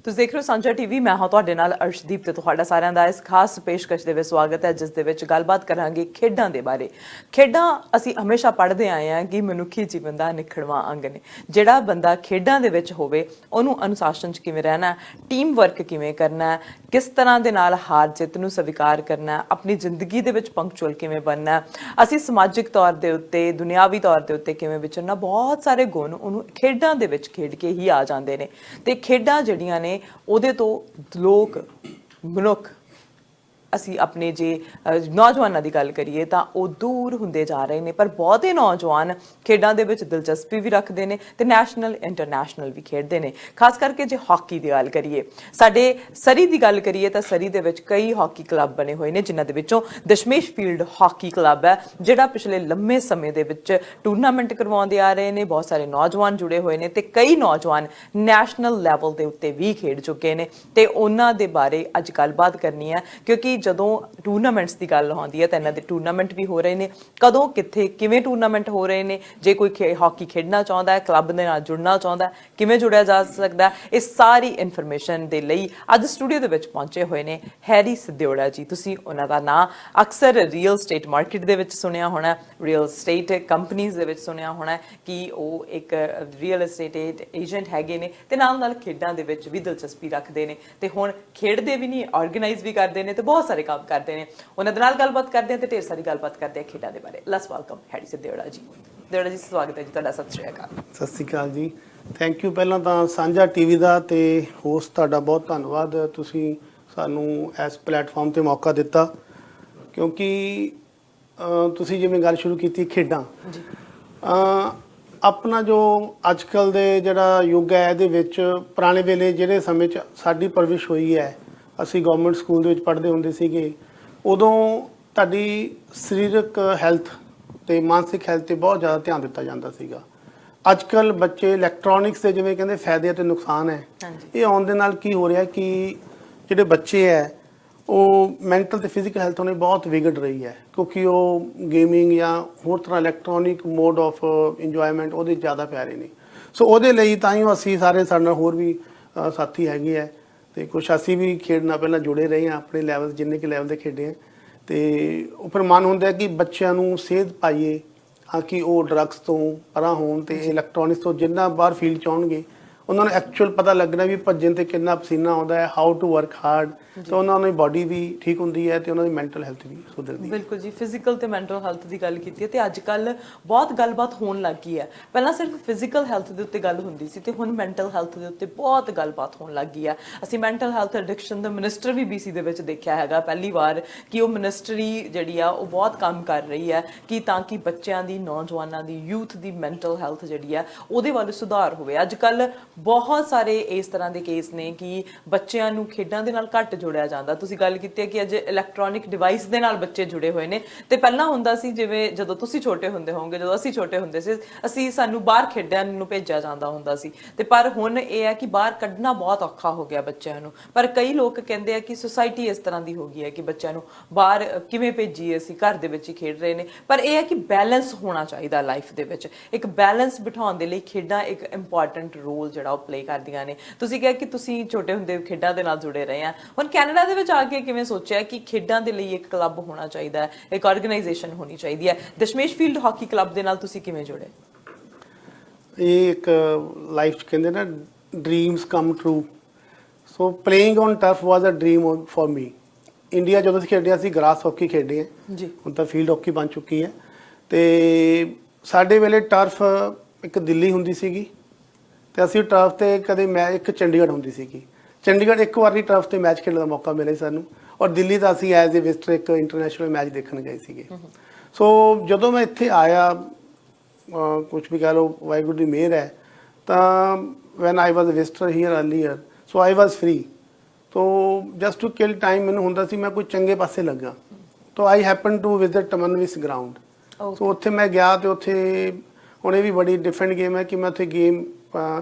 ਤੁਸੀਂ ਦੇਖ ਰਹੇ ਹੋ ਸਾਂਝਾ ਟੀਵੀ। ਮੈਂ ਹਾਂ ਤੁਹਾਡੇ ਨਾਲ ਅਰਸ਼ਦੀਪ ਤੇ ਤੁਹਾਡਾ ਸਾਰਿਆਂ ਦਾ ਇਸ ਖਾਸ ਪੇਸ਼ਕਸ਼ ਦੇ ਵਿੱਚ ਸਵਾਗਤ ਹੈ, ਜਿਸ ਦੇ ਵਿੱਚ ਗੱਲਬਾਤ ਕਰਾਂਗੇ ਖੇਡਾਂ ਦੇ ਬਾਰੇ। ਖੇਡਾਂ ਅਸੀਂ ਹਮੇਸ਼ਾ ਪੜ੍ਹਦੇ ਆਏ ਹਾਂ ਕਿ ਮਨੁੱਖੀ ਜੀਵਨ ਦਾ ਨਿਖੜਵਾਂ ਅੰਗ ਨੇ। ਜਿਹੜਾ ਬੰਦਾ ਖੇਡਾਂ ਦੇ ਵਿੱਚ ਹੋਵੇ ਉਹਨੂੰ ਅਨੁਸ਼ਾਸਨ 'ਚ ਕਿਵੇਂ ਰਹਿਣਾ, ਟੀਮ ਵਰਕ ਕਿਵੇਂ ਕਰਨਾ, ਕਿਸ ਤਰ੍ਹਾਂ ਦੇ ਨਾਲ ਹਾਰ ਜਿੱਤ ਨੂੰ ਸਵੀਕਾਰ ਕਰਨਾ, ਆਪਣੀ ਜ਼ਿੰਦਗੀ ਦੇ ਵਿੱਚ ਪੰਕਚੁਅਲ ਕਿਵੇਂ ਬਣਨਾ, ਅਸੀਂ ਸਮਾਜਿਕ ਤੌਰ ਦੇ ਉੱਤੇ, ਦੁਨਿਆਵੀ ਤੌਰ ਦੇ ਉੱਤੇ ਕਿਵੇਂ ਵਿਚਰਨਾ, ਬਹੁਤ ਸਾਰੇ ਗੁਣ ਉਹਨੂੰ ਖੇਡਾਂ ਦੇ ਵਿੱਚ ਖੇਡ ਕੇ ਹੀ ਆ ਜਾਂਦੇ ਨੇ। ਤੇ ਖੇਡਾਂ ਜਿਹੜੀਆਂ ਨੇ ਉਹਦੇ ਤੋਂ ਲੋਕ ਮਨੁੱਖ ਅਸੀਂ ਆਪਣੇ ਜੇ ਨੌਜਵਾਨਾਂ ਦੀ ਗੱਲ ਕਰੀਏ ਤਾਂ ਉਹ ਦੂਰ ਹੁੰਦੇ ਜਾ ਰਹੇ ਨੇ। ਪਰ ਬਹੁਤੇ ਨੌਜਵਾਨ ਖੇਡਾਂ ਦੇ ਵਿੱਚ ਦਿਲਚਸਪੀ ਵੀ ਰੱਖਦੇ ਨੇ ਤੇ ਨੈਸ਼ਨਲ ਇੰਟਰਨੈਸ਼ਨਲ ਵੀ ਖੇਡਦੇ ਨੇ। ਖਾਸ ਕਰਕੇ ਜੇ ਹਾਕੀ ਦੀ ਗੱਲ ਕਰੀਏ, ਸਾਡੇ ਸਰੀ ਦੀ ਗੱਲ ਕਰੀਏ ਤਾਂ ਸਰੀ ਦੇ ਵਿੱਚ ਕਈ ਹਾਕੀ ਕਲੱਬ ਬਣੇ ਹੋਏ ਨੇ, ਜਿਨ੍ਹਾਂ ਦੇ ਵਿੱਚੋਂ ਦਸ਼ਮੇਸ਼ ਫੀਲਡ ਹਾਕੀ ਕਲੱਬ ਹੈ, ਜਿਹੜਾ ਪਿਛਲੇ ਲੰਮੇ ਸਮੇਂ ਦੇ ਵਿੱਚ ਟੂਰਨਾਮੈਂਟ ਕਰਵਾਉਂਦੇ ਆ ਰਹੇ ਨੇ। ਬਹੁਤ ਸਾਰੇ ਨੌਜਵਾਨ ਜੁੜੇ ਹੋਏ ਨੇ ਤੇ ਕਈ ਨੌਜਵਾਨ ਨੈਸ਼ਨਲ ਲੈਵਲ ਦੇ ਉੱਤੇ ਵੀ ਖੇਡ ਚੁੱਕੇ ਨੇ ਤੇ ਉਹਨਾਂ ਦੇ ਬਾਰੇ ਅੱਜ ਗੱਲਬਾਤ ਕਰਨੀ ਹੈ। ਕਿਉਂਕਿ ਜਦੋਂ ਟੂਰਨਾਮੈਂਟਸ ਦੀ ਗੱਲ ਆਉਂਦੀ ਹੈ ਤਾਂ ਇਹਨਾਂ ਦੇ ਟੂਰਨਾਮੈਂਟ ਵੀ ਹੋ ਰਹੇ ਨੇ। ਕਦੋਂ, ਕਿੱਥੇ, ਕਿਵੇਂ ਟੂਰਨਾਮੈਂਟ ਹੋ ਰਹੇ ਨੇ, ਜੇ ਕੋਈ ਹਾਕੀ ਖੇਡਣਾ ਚਾਹੁੰਦਾ ਹੈ, ਕਲੱਬ ਦੇ ਨਾਲ ਜੁੜਨਾ ਚਾਹੁੰਦਾ ਹੈ, ਕਿਵੇਂ ਜੁੜਿਆ ਜਾ ਸਕਦਾ, ਇਹ ਸਾਰੀ ਇਨਫੋਰਮੇਸ਼ਨ ਦੇ ਲਈ ਅੱਜ ਸਟੂਡੀਓ ਦੇ ਵਿੱਚ ਪਹੁੰਚੇ ਹੋਏ ਨੇ ਹੈਰੀ ਸਿੱਧਿਓੜਾ ਜੀ। ਤੁਸੀਂ ਉਹਨਾਂ ਦਾ ਨਾਂ ਅਕਸਰ ਰੀਅਲ ਸਟੇਟ ਮਾਰਕੀਟ ਦੇ ਵਿੱਚ ਸੁਣਿਆ ਹੋਣਾ, ਰੀਅਲ ਸਟੇਟ ਕੰਪਨੀਜ਼ ਦੇ ਵਿੱਚ ਸੁਣਿਆ ਹੋਣਾ ਕਿ ਉਹ ਇੱਕ ਰੀਅਲ estate ਏਜੰਟ ਹੈਗੇ ਨੇ ਤੇ ਨਾਲ ਖੇਡਾਂ ਦੇ ਵਿੱਚ ਵੀ ਦਿਲਚਸਪੀ ਰੱਖਦੇ ਨੇ ਤੇ ਹੁਣ ਖੇਡਦੇ ਵੀ ਨਹੀਂ, ਆਰਗੇਨਾਈਜ਼ ਵੀ ਕਰਦੇ ਨੇ ਤੇ ਬਹੁਤ ਸਾਰੇ ਕੰਮ ਕਰਦੇ ਨੇ। ਉਹਨਾਂ ਦੇ ਨਾਲ ਗੱਲਬਾਤ ਕਰਦੇ ਆ ਤੇ ਢੇਰ ਸਾਰੀ ਗੱਲਬਾਤ ਕਰਦੇ ਆ ਖੇਡਾਂ ਦੇ ਬਾਰੇ। ਲੈਟਸ ਵੈਲਕਮ ਹੈਰੀ ਸਿੱਧਿਓੜਾ ਜੀ। ਸਿੱਧਿਓੜਾ ਜੀ, ਸਵਾਗਤ ਹੈ ਜੀ ਤੁਹਾਡਾ। ਸਤਿ ਸ਼੍ਰੀ ਅਕਾਲ। ਸਤਿ ਸ਼੍ਰੀ ਅਕਾਲ ਜੀ। ਥੈਂਕ ਯੂ ਪਹਿਲਾਂ ਤਾਂ ਸਾਂਝਾ ਟੀਵੀ ਦਾ ਤੇ ਹੋਸਟ ਤੁਹਾਡਾ ਬਹੁਤ ਧੰਨਵਾਦ। ਤੁਸੀਂ ਸਾਨੂੰ ਇਸ ਪਲੇਟਫਾਰਮ ਤੇ ਮੌਕਾ ਦਿੱਤਾ ਕਿਉਂਕਿ ਤੁਸੀਂ ਜਿਵੇਂ ਗੱਲ ਸ਼ੁਰੂ ਕੀਤੀ ਖੇਡਾਂ ਜੀ, ਆਪਣਾ ਜੋ ਅੱਜ ਕੱਲ੍ਹ ਦੇ ਜਿਹੜਾ ਯੁੱਗ ਹੈ ਇਹਦੇ ਵਿੱਚ ਪੁਰਾਣੇ ਵੇਲੇ ਜਿਹੜੇ ਸਮੇਂ 'ਚ ਸਾਡੀ ਪਰਵਿਸ਼ ਹੋਈ ਹੈ, ਅਸੀਂ ਗਵਰਨਮੈਂਟ ਸਕੂਲ ਦੇ ਵਿੱਚ ਪੜ੍ਹਦੇ ਹੁੰਦੇ ਸੀਗੇ, ਉਦੋਂ ਤੁਹਾਡੀ ਸਰੀਰਕ ਹੈਲਥ ਤੇ ਮਾਨਸਿਕ ਹੈਲਥ ਤੇ ਬਹੁਤ ਜ਼ਿਆਦਾ ਧਿਆਨ ਦਿੱਤਾ ਜਾਂਦਾ ਸੀਗਾ। ਅੱਜ ਕੱਲ੍ਹ ਬੱਚੇ ਇਲੈਕਟ੍ਰੋਨਿਕਸ ਦੇ ਜਿਵੇਂ ਕਹਿੰਦੇ ਫਾਇਦੇ ਅਤੇ ਨੁਕਸਾਨ ਹੈ, ਇਹ ਆਉਣ ਦੇ ਨਾਲ ਕੀ ਹੋ ਰਿਹਾ ਕਿ ਜਿਹੜੇ ਬੱਚੇ ਹੈ ਉਹ ਮੈਂਟਲ ਤੇ ਫਿਜ਼ੀਕਲ ਹੈਲਥ ਉਹਨੇ ਬਹੁਤ ਵਿਗੜ ਰਹੀ ਹੈ ਕਿਉਂਕਿ ਉਹ ਗੇਮਿੰਗ ਜਾਂ ਹੋਰ ਤਰ੍ਹਾਂ ਇਲੈਕਟ੍ਰੋਨਿਕ ਮੋਡ ਆਫ ਇੰਜੋਇਮੈਂਟ ਉਹਦੇ ਜ਼ਿਆਦਾ ਪੈ ਰਹੇ ਨੇ। ਸੋ ਉਹਦੇ ਲਈ ਤਾਂ ਹੀ ਅਸੀਂ ਸਾਰੇ ਸਾਡੇ ਨਾਲ ਹੋਰ ਵੀ ਸਾਥੀ ਹੈਗੇ ਹੈ ਤੇ ਕੁਛ ਅਸੀਂ ਵੀ ਖੇਡ ਨਾਲ ਪਹਿਲਾਂ ਜੁੜੇ ਰਹੇ ਹਾਂ ਆਪਣੇ ਲੈਵਲ ਜਿੰਨੇ ਕਿ ਲੈਵਲ ਦੇ ਖੇਡੇ ਹਾਂ ਤੇ ਉਹ ਫਿਰ ਮਨ ਹੁੰਦਾ ਕਿ ਬੱਚਿਆਂ ਨੂੰ ਸੇਧ ਪਾਈਏ ਹਾਂ ਕਿ ਉਹ ਡਰੱਗਸ ਤੋਂ ਪਰਾਂ ਹੋਣ ਤੇ ਇਲੈਕਟ੍ਰੋਨਿਕਸ ਤੋਂ ਜਿੰਨਾ ਬਾਹਰ ਫੀਲਡ 'ਚ ਆਉਣਗੇ ਉਹਨਾਂ ਨੂੰ ਐਕਚੁਅਲ ਪਤਾ ਲੱਗਣਾ ਵੀ ਭੱਜਣ ਤੇ ਕਿੰਨਾ ਪਸੀਨਾ ਆਉਂਦਾ ਹੈ, ਹਾਊ ਟੂ ਵਰਕ ਹਾਰਡ, ਤੇ ਉਹਨਾਂ ਦੀ ਬਾਡੀ ਵੀ ਠੀਕ ਹੁੰਦੀ ਹੈ ਤੇ ਉਹਨਾਂ ਦੀ ਮੈਂਟਲ ਹੈਲਥ ਵੀ ਸੁਧਰਦੀ ਹੈ। ਬਿਲਕੁਲ ਜੀ, ਫਿਜ਼ੀਕਲ ਤੇ ਮੈਂਟਲ ਹੈਲਥ ਦੀ ਗੱਲ ਕੀਤੀ ਹੈ ਤੇ ਅੱਜ ਕੱਲ ਬਹੁਤ ਗੱਲਬਾਤ ਹੋਣ ਲੱਗ ਗਈ ਹੈ। ਪਹਿਲਾਂ ਸਿਰਫ ਫਿਜ਼ੀਕਲ ਹੈਲਥ ਦੇ ਉੱਤੇ ਗੱਲ ਹੁੰਦੀ ਸੀ ਤੇ ਹੁਣ ਮੈਂਟਲ ਹੈਲਥ ਦੇ ਉੱਤੇ ਬਹੁਤ ਗੱਲਬਾਤ ਹੋਣ ਲੱਗ ਗਈ ਹੈ। ਅਸੀਂ ਮੈਂਟਲ ਹੈਲਥ ਐਡਿਕਸ਼ਨ ਦਾ ਮਿਨਿਸਟਰ ਵੀ BC ਦੇ ਵਿੱਚ ਦੇਖਿਆ ਹੈਗਾ ਪਹਿਲੀ ਵਾਰ ਕਿ ਉਹ ਮਿਨਿਸਟਰੀ ਜਿਹੜੀ ਆ ਉਹ ਬਹੁਤ ਕੰਮ ਕਰ ਰਹੀ ਹੈ ਕਿ ਤਾਂ ਕਿ ਬੱਚਿਆਂ ਦੀ, ਨੌਜਵਾਨਾਂ ਦੀ, ਯੂਥ ਦੀ ਮੈਂਟਲ ਹੈਲਥ ਜਿਹੜੀ ਆ ਉਹਦੇ ਵੱਲ ਸੁਧਾਰ ਹੋਵੇ। ਅੱਜ ਕੱਲ ਬਹੁਤ ਸਾਰੇ ਇਸ ਤਰ੍ਹਾਂ ਦੇ ਕੇਸ ਨੇ ਕਿ ਬੱਚਿਆਂ ਨੂੰ ਖੇਡਾਂ ਦੇ ਨਾਲ ਘੱਟ ਜੁੜਿਆ ਜਾਂਦਾ। ਤੁਸੀਂ ਗੱਲ ਕੀਤੀ ਹੈ ਕਿ ਅੱਜ ਇਲੈਕਟ੍ਰੋਨਿਕ ਡਿਵਾਈਸ ਦੇ ਨਾਲ ਬੱਚੇ ਜੁੜੇ ਹੋਏ ਨੇ ਤੇ ਪਹਿਲਾਂ ਹੁੰਦਾ ਸੀ ਜਿਵੇਂ ਜਦੋਂ ਤੁਸੀਂ ਛੋਟੇ ਹੁੰਦੇ ਹੋਵੋਗੇ, ਜਦੋਂ ਅਸੀਂ ਛੋਟੇ ਹੁੰਦੇ ਸੀ, ਸਾਨੂੰ ਬਾਹਰ ਖੇਡਣ ਨੂੰ ਭੇਜਿਆ ਜਾਂਦਾ ਹੁੰਦਾ ਸੀ ਤੇ ਪਰ ਹੁਣ ਇਹ ਹੈ ਕਿ ਬਾਹਰ ਕੱਢਣਾ ਬਹੁਤ ਔਖਾ ਹੋ ਗਿਆ ਬੱਚਿਆਂ ਨੂੰ। ਪਰ ਕਈ ਲੋਕ ਕਹਿੰਦੇ ਆ ਕਿ ਸੁਸਾਇਟੀ ਇਸ ਤਰ੍ਹਾਂ ਦੀ ਹੋ ਗਈ ਹੈ ਕਿ ਬੱਚਿਆਂ ਨੂੰ ਬਾਹਰ ਕਿਵੇਂ ਭੇਜੀਏ, ਅਸੀਂ ਘਰ ਦੇ ਵਿੱਚ ਹੀ ਖੇਡ ਰਹੇ ਨੇ। ਪਰ ਇਹ ਹੈ ਕਿ ਬੈਲੈਂਸ ਹੋਣਾ ਚਾਹੀਦਾ ਲਾਈਫ ਦੇ ਵਿੱਚ। ਇੱਕ ਬੈਲੈਂਸ ਬਿਠਾਉਣ ਦੇ ਲਈ ਖੇਡਾਂ ਇੱਕ ਇੰਪੋਰਟੈਂਟ ਰੋਲ ਜਿਹੜਾ ਉਹ ਪਲੇ ਕਰਦੀਆਂ ਨੇ। ਤੁਸੀਂ ਕਿਹਾ ਕਿ ਤੁਸੀਂ ਛੋਟੇ ਹੁੰਦੇ ਖੇਡਾਂ ਦੇ ਨਾਲ ਜੁੜੇ ਰਹੇ ਆ, ਹੁਣ ਕੈਨੇਡਾ ਦੇ ਵਿੱਚ ਆ ਕੇ ਕਿਵੇਂ ਸੋਚਿਆ ਕਿ ਖੇਡਾਂ ਦੇ ਲਈ ਇੱਕ ਕਲੱਬ ਹੋਣਾ ਚਾਹੀਦਾ ਹੈ, ਇੱਕ ਆਰਗੇਨਾਈਜੇਸ਼ਨ ਹੋਣੀ ਚਾਹੀਦੀ ਹੈ? ਦਸ਼ਮੇਸ਼ ਫੀਲਡ ਹਾਕੀ ਕਲੱਬ ਦੇ ਨਾਲ ਤੁਸੀਂ ਕਿਵੇਂ ਜੁੜੇ? ਇਹ ਇੱਕ ਲਾਈਫ 'ਚ ਕਹਿੰਦੇ ਨਾ dreams come true. So playing on turf was a dream for me. India ਜਦੋਂ ਅਸੀਂ ਖੇਡਿਆ ਸੀ ਗ੍ਰਾਸ ਹਾਕੀ ਖੇਡੇ ਹੈ ਜੀ, ਹੁਣ ਤਾਂ ਫੀਲਡ ਹਾਕੀ ਬਣ ਚੁੱਕੀ ਹੈ ਤੇ ਸਾਡੇ ਵੇਲੇ ਟਰਫ ਇੱਕ ਦਿੱਲੀ ਹੁੰਦੀ ਸੀਗੀ ਤੇ ਅਸੀਂ ਟਰਫ ਤੇ ਕਦੇ ਮੈਚ ਇੱਕ ਚੰਡੀਗੜ੍ਹ ਹੁੰਦੀ ਸੀਗੀ। ਚੰਡੀਗੜ੍ਹ ਇੱਕ ਵਾਰੀ ਟਰਫ ਤੇ ਮੈਚ ਖੇਡਣ ਦਾ ਮੌਕਾ ਮਿਲਿਆ ਸਾਨੂੰ ਔਰ ਦਿੱਲੀ ਦਾ ਅਸੀਂ ਐਜ਼ ਏ ਵਿਜ਼ਟਰ ਇੱਕ ਇੰਟਰਨੈਸ਼ਨਲ ਮੈਚ ਦੇਖਣ ਗਏ ਸੀਗੇ। ਸੋ ਜਦੋਂ ਮੈਂ ਇੱਥੇ ਆਇਆ, ਕੁਛ ਵੀ ਕਹਿ ਲਓ ਵਾਹਿਗੁਰੂ ਦੀ ਮਿਹਰ ਹੈ, ਤਾਂ when I was a visitor here earlier so I was free. ਤੋ ਜਸਟ ਟੂ ਕਿਲ ਟਾਈਮ ਮੈਨੂੰ ਹੁੰਦਾ ਸੀ ਮੈਂ ਕੋਈ ਚੰਗੇ ਪਾਸੇ ਲੱਗਾ ਤੋ ਆਈ ਹੈਪਨ ਟੂ ਵਿਜ਼ਿਟ ਟਮਨਵਿਸ ਗਰਾਊਂਡ। ਸੋ ਉੱਥੇ ਮੈਂ ਗਿਆ ਤੇ ਉੱਥੇ ਹੁਣ ਇਹ ਵੀ ਬੜੀ ਡਿਫਰੈਂਟ ਗੇਮ ਹੈ ਕਿ ਮੈਂ ਉੱਥੇ ਗੇਮ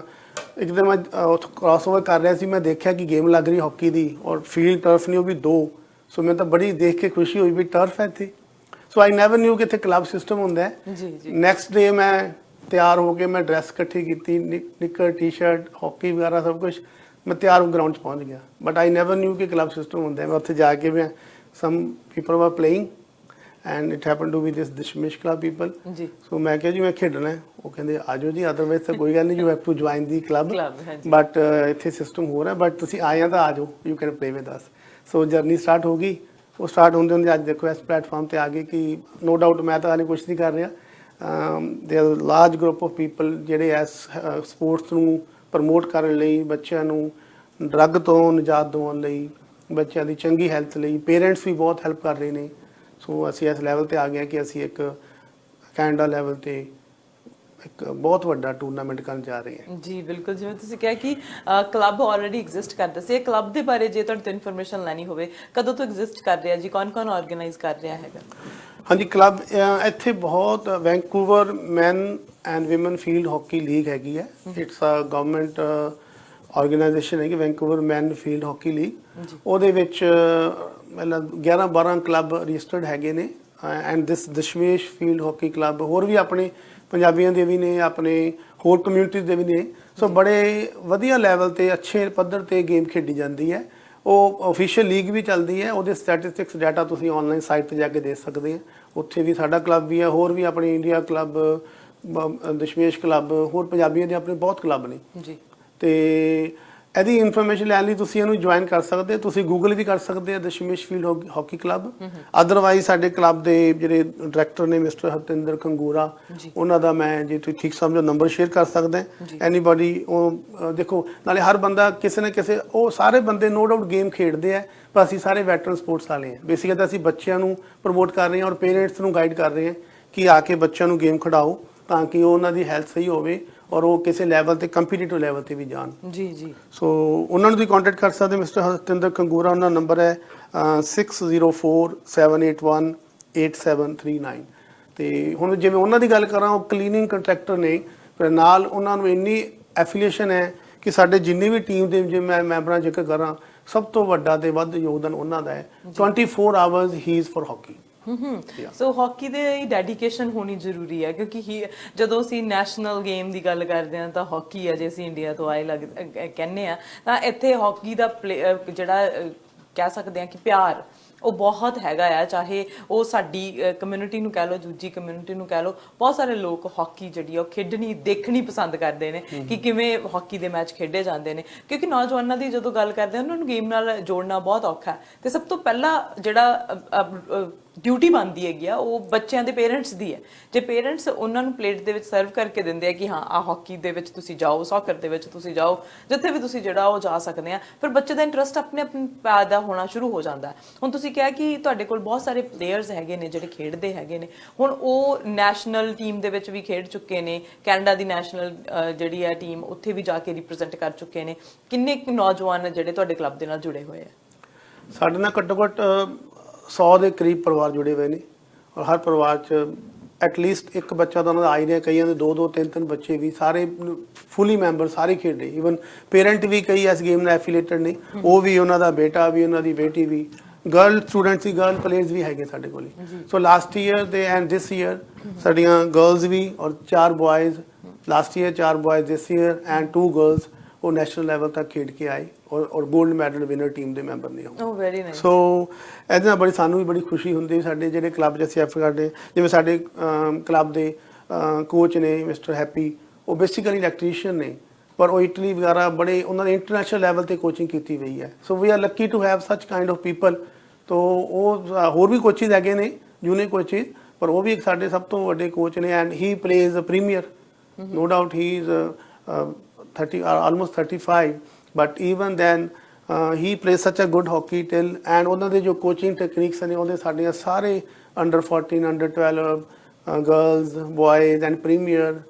ਇੱਕ ਦਿਨ ਮੈਂ ਉੱਥੇ ਕ੍ਰਾਸਓਵਰ ਕਰ ਰਿਹਾ ਸੀ, ਮੈਂ ਦੇਖਿਆ ਕਿ ਗੇਮ ਲੱਗ ਰਹੀ ਹਾਕੀ ਦੀ ਔਰ ਫੀਲਡ ਟਰਫ ਨਹੀਂ, ਉਹ ਵੀ ਦੋ। ਸੋ ਮੈਨੂੰ ਤਾਂ ਬੜੀ ਦੇਖ ਕੇ ਖੁਸ਼ੀ ਹੋਈ ਵੀ ਟਰਫ ਹੈ ਇੱਥੇ। ਸੋ ਆਈ ਨੈਵਰ ਨਿਊ ਕਿ ਇੱਥੇ ਕਲੱਬ ਸਿਸਟਮ ਹੁੰਦਾ ਹੈ। ਨੈਕਸਟ ਡੇ ਮੈਂ ਤਿਆਰ ਹੋ ਕੇ ਮੈਂ ਡਰੈਸ ਇਕੱਠੀ ਕੀਤੀ, ਨਿੱਕਰ, ਟੀ-ਸ਼ਰਟ, ਹਾਕੀ ਵਗੈਰਾ ਸਭ ਕੁਛ ਮੈਂ ਤਿਆਰ ਗਰਾਊਂਡ 'ਚ ਪਹੁੰਚ ਗਿਆ, ਬਟ ਆਈ ਨੈਵਰ ਨਿਊ ਕਿ ਕਲੱਬ ਸਿਸਟਮ ਹੁੰਦਾ ਹੈ। ਮੈਂ ਉੱਥੇ ਜਾ ਕੇ ਮੈਂ some people were playing and it happen to be this Dashmesh club people ਜੀ। ਸੋ ਮੈਂ ਕਿਹਾ ਜੀ ਮੈਂ ਖੇਡਣਾ ਹੈ। ਉਹ ਕਹਿੰਦੇ ਆ ਜਾਓ ਜੀ, ਅਦਰਵਾਈਜ਼ ਤਾਂ ਕੋਈ ਗੱਲ ਨਹੀਂ, you have to join the club, but ਇੱਥੇ ਸਿਸਟਮ ਹੋ ਰਿਹਾ, ਬਟ ਤੁਸੀਂ ਆਏ ਆ ਤਾਂ ਆ ਜਾਓ, you can play with us. So journey start ਹੋ ਗਈ। ਉਹ ਸਟਾਰਟ ਹੁੰਦੇ ਹੁੰਦੇ ਅੱਜ ਦੇਖੋ ਇਸ ਪਲੇਟਫਾਰਮ ਤੇ ਆ ਗਏ ਕਿ ਨੋ ਡਾਊਟ ਮੈਂ ਤਾਂ ਹਾਲੇ ਕੁਛ ਨਹੀਂ ਕਰ ਰਿਹਾ, there large group of people ਜਿਹੜੇ ਇਸ ਸਪੋਰਟਸ ਨੂੰ ਪ੍ਰਮੋਟ ਕਰਨ ਲਈ, ਬੱਚਿਆਂ ਨੂੰ ਡਰੱਗ ਤੋਂ ਨਿਜਾਤ ਦਿਵਾਉਣ ਲਈ, ਬੱਚਿਆਂ ਦੀ ਚੰਗੀ ਹੈਲਥ ਲਈ ਪੇਰੈਂਟਸ ਵੀ ਬਹੁਤ ਹੈਲਪ ਕਰ ਰਹੇ ਨੇ। ਸੋ ਅਸੀਂ ਇਸ ਲੈਵਲ ਤੇ ਆ ਗਏ ਕਿ ਅਸੀਂ ਇੱਕ ਕੈਨੇਡਾ ਲੈਵਲ ਤੇ ਇੱਕ ਬਹੁਤ ਵੱਡਾ ਟੂਰਨਾਮੈਂਟ ਕਰਨ ਜਾ ਰਹੇ ਹਾਂ। ਜੀ ਬਿਲਕੁਲ, ਜਿਵੇਂ ਤੁਸੀਂ ਕਿਹਾ ਕਿ ਕਲੱਬ ਆਲਰੇਡੀ ਐਗਜ਼ਿਸਟ ਕਰਦਾ ਸੀ। ਇਹ ਕਲੱਬ ਦੇ ਬਾਰੇ ਜੇ ਤੁਹਾਡੇ ਤੋਂ ਇਨਫੋਰਮੇਸ਼ਨ ਲੈਣੀ ਹੋਵੇ, ਕਦੋਂ ਤੋਂ ਐਗਜ਼ਿਸਟ ਕਰ ਰਿਹਾ ਜੀ, ਕੌਣ ਆਰਗੇਨਾਈਜ਼ ਕਰ ਰਿਹਾ ਹੈਗਾ? ਹਾਂਜੀ, ਕਲੱਬ ਇੱਥੇ ਬਹੁਤ Vancouver man and women field hockey league ਹੈਗੀ ਹੈ। ਇਟਸ ਅ ਗਵਰਨਮੈਂਟ ਆਰਗੇਨਾਈਜੇਸ਼ਨ ਹੈਗੀ, ਵੈਂਕੂਵਰ ਮੈਨ ਫੀਲਡ ਹਾਕੀ ਲੀਗ। ਉਹਦੇ ਵਿੱਚ ਮਤਲਬ 11-12 ਕਲੱਬ ਰਜਿਸਟਰਡ ਹੈਗੇ ਨੇ and this Dashmesh field hockey club. ਹੋਰ ਵੀ ਆਪਣੇ ਪੰਜਾਬੀਆਂ ਦੇ ਵੀ ਨੇ, ਆਪਣੇ ਹੋਰ ਕਮਿਊਨਿਟੀਜ਼ ਦੇ ਵੀ ਨੇ। ਸੋ ਬੜੇ ਵਧੀਆ ਲੈਵਲ ਤੇ ਅੱਛੇ ਪੱਧਰ ਤੇ ਗੇਮ ਖੇਡੀ ਜਾਂਦੀ ਹੈ। ਉਹ ਆਫੀਸ਼ੀਅਲ ਲੀਗ ਵੀ ਚੱਲਦੀ ਹੈ, ਉਹਦੇ ਸਟੈਟਿਸਟਿਕਸ ਡਾਟਾ ਤੁਸੀਂ ਆਨਲਾਈਨ ਸਾਈਟ ਤੇ ਜਾ ਕੇ ਦੇਖ ਸਕਦੇ ਆ। ਉੱਥੇ ਵੀ ਸਾਡਾ ਕਲੱਬ ਵੀ ਹੈ, ਹੋਰ ਵੀ ਆਪਣੇ ਇੰਡੀਆ ਕਲੱਬ, ਦਸ਼ਮੇਸ਼ ਕਲੱਬ, ਹੋਰ ਪੰਜਾਬੀਆਂ ਦੇ ਆਪਣੇ ਬਹੁਤ ਕਲੱਬ ਨੇ ਜੀ। ਤੇ ਇਹਦੀ ਇਨਫੋਰਮੇਸ਼ਨ ਲੈਣ ਲਈ ਤੁਸੀਂ ਇਹਨੂੰ ਜੁਆਇਨ ਕਰ ਸਕਦੇ ਹੋ। ਤੁਸੀਂ ਗੂਗਲ ਵੀ ਕਰ ਸਕਦੇ ਆ Dashmesh field hockey club. Otherwise ਸਾਡੇ ਕਲੱਬ ਦੇ ਜਿਹੜੇ ਡਾਇਰੈਕਟਰ ਨੇ ਮਿਸਟਰ ਹਰਤਿੰਦਰ ਖੰਗੂਰਾ, ਉਹਨਾਂ ਦਾ ਮੈਂ ਜੇ ਤੁਸੀਂ ਠੀਕ ਸਮਝੋ ਨੰਬਰ ਸ਼ੇਅਰ ਕਰ ਸਕਦਾ। ਐਨੀਬਾਡੀ, ਉਹ ਦੇਖੋ ਨਾਲੇ ਹਰ ਬੰਦਾ ਕਿਸੇ ਨਾ ਕਿਸੇ, ਉਹ ਸਾਰੇ ਬੰਦੇ ਨੋ ਡਾਊਟ ਗੇਮ ਖੇਡਦੇ ਆ, ਪਰ ਅਸੀਂ ਸਾਰੇ ਵੈਟਰਨ ਸਪੋਰਟਸ ਵਾਲੇ ਹਾਂ। ਬੇਸਿਕਲੀ ਤਾਂ ਅਸੀਂ ਬੱਚਿਆਂ ਨੂੰ ਪ੍ਰਮੋਟ ਕਰ ਰਹੇ ਹਾਂ ਔਰ ਪੇਰੈਂਟਸ ਨੂੰ ਗਾਈਡ ਕਰ ਰਹੇ ਹਾਂ ਕਿ ਆ ਕੇ ਬੱਚਿਆਂ ਨੂੰ ਗੇਮ ਖਿਡਾਓ ਤਾਂ ਕਿ ਉਹਨਾਂ ਦੀ ਹੈਲਥ ਸਹੀ ਹੋਵੇ ਔਰ ਉਹ ਕਿਸੇ ਲੈਵਲ ਤੇ ਕੰਪੀਟੀਟਿਵ ਲੈਵਲ ਤੇ ਵੀ ਜਾਣ। ਜੀ ਜੀ। ਸੋ ਉਹਨਾਂ ਨੂੰ ਤੁਸੀਂ ਕੰਟੈਕਟ ਕਰ ਸਕਦੇ ਮਿਸਟਰ ਹਰਤਿੰਦਰ ਖੰਗੂਰਾ। ਉਹਨਾਂ ਦਾ ਨੰਬਰ ਹੈ 6047818739। ਤੇ ਹੁਣ ਜਿਵੇਂ ਉਹਨਾਂ ਦੀ ਗੱਲ ਕਰਾਂ, ਉਹ ਕਲੀਨਿੰਗ ਕੰਟਰੈਕਟਰ ਨੇ, ਪਰ ਨਾਲ ਉਹਨਾਂ ਨੂੰ ਇੰਨੀ ਐਫੀਲੀਏਸ਼ਨ ਹੈ ਕਿ ਸਾਡੇ ਜਿੰਨੀ ਵੀ ਟੀਮ ਦੇ ਜੇ ਮੈਂ ਮੈਂਬਰਾਂ ਜ਼ਿਕਰ ਕਰਾਂ, ਸਭ ਤੋਂ ਵੱਡਾ ਤੇ ਵੱਧ ਯੋਗਦਾਨ ਉਹਨਾਂ ਦਾ ਹੈ। 24 hours he is for hockey. So hockey ਦੇ ਡੈਡੀਕੇਸ਼ਨ ਹੋਣੀ ਜ਼ਰੂਰੀ ਹੈ, ਕਿਉਂਕਿ ਜਦੋਂ ਅਸੀਂ ਨੈਸ਼ਨਲ ਗੇਮ ਦੀ ਗੱਲ ਕਰਦੇ ਹਾਂ ਤਾਂ ਹਾਕੀ ਹੈ, ਜੇ ਅਸੀਂ ਇੰਡੀਆ ਤੋਂ ਆਏ ਕਹਿੰਦੇ ਆ ਤਾਂ ਇੱਥੇ ਹਾਕੀ ਦਾ ਜਿਹੜਾ ਕਹਿ ਸਕਦੇ ਹਾਂ ਕਿ ਪਿਆਰ ਉਹ ਬਹੁਤ ਹੈਗਾ ਆ। ਚਾਹੇ ਉਹ ਸਾਡੀ ਕਮਿਊਨਿਟੀ ਨੂੰ ਕਹਿ ਲਓ, ਦੂਜੀ ਕਮਿਊਨਿਟੀ ਨੂੰ ਕਹਿ ਲਓ, ਬਹੁਤ ਸਾਰੇ ਲੋਕ ਹਾਕੀ ਜਿਹੜੀ ਆ ਉਹ ਖੇਡਣੀ ਦੇਖਣੀ ਪਸੰਦ ਕਰਦੇ ਨੇ ਕਿ ਕਿਵੇਂ ਹਾਕੀ ਦੇ ਮੈਚ ਖੇਡੇ ਜਾਂਦੇ ਨੇ। ਕਿਉਂਕਿ ਨੌਜਵਾਨਾਂ ਦੀ ਜਦੋਂ ਗੱਲ ਕਰਦੇ ਹਾਂ, ਉਹਨਾਂ ਨੂੰ ਗੇਮ ਨਾਲ ਜੋੜਨਾ ਬਹੁਤ ਔਖਾ ਹੈ। ਤੇ ਸਭ ਤੋਂ ਪਹਿਲਾਂ ਜਿਹੜਾ ਡਿਊਟੀ ਬਣਦੀ ਹੈਗੀ ਆ ਉਹ ਬੱਚਿਆਂ ਦੇ ਪੇਰੈਂਟਸ ਦੀ ਹੈ। ਜੇ ਪੇਰੈਂਟਸ ਉਹਨਾਂ ਨੂੰ ਪਲੇਟ ਦੇ ਵਿੱਚ ਸਰਵ ਕਰਕੇ ਦਿੰਦੇ ਆ ਕਿ ਹਾਂ ਆ ਹਾਕੀ ਦੇ ਵਿੱਚ ਤੁਸੀਂ ਜਾਓ, ਸੌਕਰ ਦੇ ਵਿੱਚ ਤੁਸੀਂ ਜਾਓ, ਜਿੱਥੇ ਵੀ ਤੁਸੀਂ ਜਿਹੜਾ ਉਹ ਜਾ ਸਕਦੇ ਆ, ਫਿਰ ਬੱਚੇ ਦਾ ਇੰਟਰਸਟ ਆਪਣੇ ਪੈਦਾ ਹੋਣਾ ਸ਼ੁਰੂ ਹੋ ਜਾਂਦਾ। ਹੁਣ ਤੁਸੀਂ ਕਿਹਾ ਕਿ ਤੁਹਾਡੇ ਕੋਲ ਬਹੁਤ ਸਾਰੇ ਪਲੇਅਰਸ ਹੈਗੇ ਨੇ ਜਿਹੜੇ ਖੇਡਦੇ ਹੈਗੇ ਨੇ, ਹੁਣ ਉਹ ਨੈਸ਼ਨਲ ਟੀਮ ਦੇ ਵਿੱਚ ਵੀ ਖੇਡ ਚੁੱਕੇ ਨੇ, ਕੈਨੇਡਾ ਦੀ ਨੈਸ਼ਨਲ ਜਿਹੜੀ ਹੈ ਟੀਮ ਉੱਥੇ ਵੀ ਜਾ ਕੇ ਰਿਪਰੈਜ਼ੈਂਟ ਕਰ ਚੁੱਕੇ ਨੇ। ਕਿੰਨੇ ਨੌਜਵਾਨ ਜਿਹੜੇ ਤੁਹਾਡੇ ਕਲੱਬ ਦੇ ਨਾਲ ਜੁੜੇ ਹੋਏ ਆ? ਸਾਡੇ ਨਾਲ ਘੱਟੋ ਘੱਟ 100 ਦੇ ਕਰੀਬ ਪਰਿਵਾਰ ਜੁੜੇ ਹੋਏ ਨੇ ਔਰ ਹਰ ਪਰਿਵਾਰ 'ਚ ਐਟਲੀਸਟ ਇੱਕ ਬੱਚਾ ਤਾਂ ਉਹਨਾਂ ਦਾ ਆ ਹੀ ਰਿਹਾ। ਕਈਆਂ ਦੇ 2-2 3-3 ਬੱਚੇ ਵੀ, ਸਾਰੇ ਫੁੱਲੀ ਮੈਂਬਰ, ਸਾਰੇ ਖੇਡ ਰਹੇ। ਈਵਨ ਪੇਰੈਂਟ ਵੀ ਕਈ ਇਸ ਗੇਮ ਨਾਲ ਐਫੀਲੀਏਟਡ ਨੇ, ਉਹ ਵੀ, ਉਹਨਾਂ ਦਾ ਬੇਟਾ ਵੀ, ਉਹਨਾਂ ਦੀ ਬੇਟੀ ਵੀ, ਗਰਲ ਸਟੂਡੈਂਟਸ ਵੀ, ਗਰਲ ਪਲੇਅਰਸ ਵੀ ਹੈਗੇ ਸਾਡੇ ਕੋਲ। ਸੋ ਲਾਸਟ ਈਅਰ ਦੇ ਐਂਡ ਦਿਸ ਈਅਰ ਸਾਡੀਆਂ ਗਰਲਸ ਵੀ ਔਰ 4 ਬॉयਜ਼, last year 4 ਬॉयਜ਼, this year and 2 girls, ਉਹ ਨੈਸ਼ਨਲ ਲੈਵਲ ਤੱਕ ਖੇਡ ਕੇ ਆਏ ਔਰ ਗੋਲਡ ਮੈਡਲ ਵਿਨਰ ਟੀਮ ਦੇ ਮੈਂਬਰ ਨੇ ਉਹ। Very nice. ਸੋ ਇਹਦੇ ਨਾਲ ਬੜੀ ਸਾਨੂੰ ਵੀ ਬੜੀ ਖੁਸ਼ੀ ਹੁੰਦੀ। ਸਾਡੇ ਜਿਹੜੇ ਕਲੱਬ 'ਚ ਅਸੀਂ ਐਫਰਟ ਕਰਦੇ, ਜਿਵੇਂ ਸਾਡੇ ਕਲੱਬ ਦੇ ਕੋਚ ਨੇ ਮਿਸਟਰ ਹੈਪੀ, ਉਹ ਬੇਸਿਕਲੀ ਇਲੈਕਟ੍ਰੀਸ਼ੀਅਨ ਨੇ, ਪਰ ਉਹ ਇਟਲੀ ਵਗੈਰਾ ਬੜੇ, ਉਹਨਾਂ ਨੇ ਇੰਟਰਨੈਸ਼ਨਲ ਲੈਵਲ ਤੇ ਕੋਚਿੰਗ ਕੀਤੀ ਹੋਈ ਹੈ। So we are lucky to have such kind of people. ਤੋ ਉਹ ਹੋਰ ਵੀ ਕੋਚਿਸ ਹੈਗੇ ਨੇ, ਜੂਨੀਅਰ ਕੋਚਿਸ, ਪਰ ਉਹ ਵੀ ਇੱਕ ਸਾਡੇ ਸਭ ਤੋਂ ਵੱਡੇ ਕੋਚ ਨੇ and he plays a premier. No doubt he is 30 almost 35, but even then he plays such a good hockey till, and ਉਹਨਾਂ ਦੇ ਜੋ ਕੋਚਿੰਗ ਟੈਕਨੀਕਸ ਨੇ ਉਹਦੇ ਸਾਡੀਆਂ ਸਾਰੇ under 14, under 12 girls, boys and premier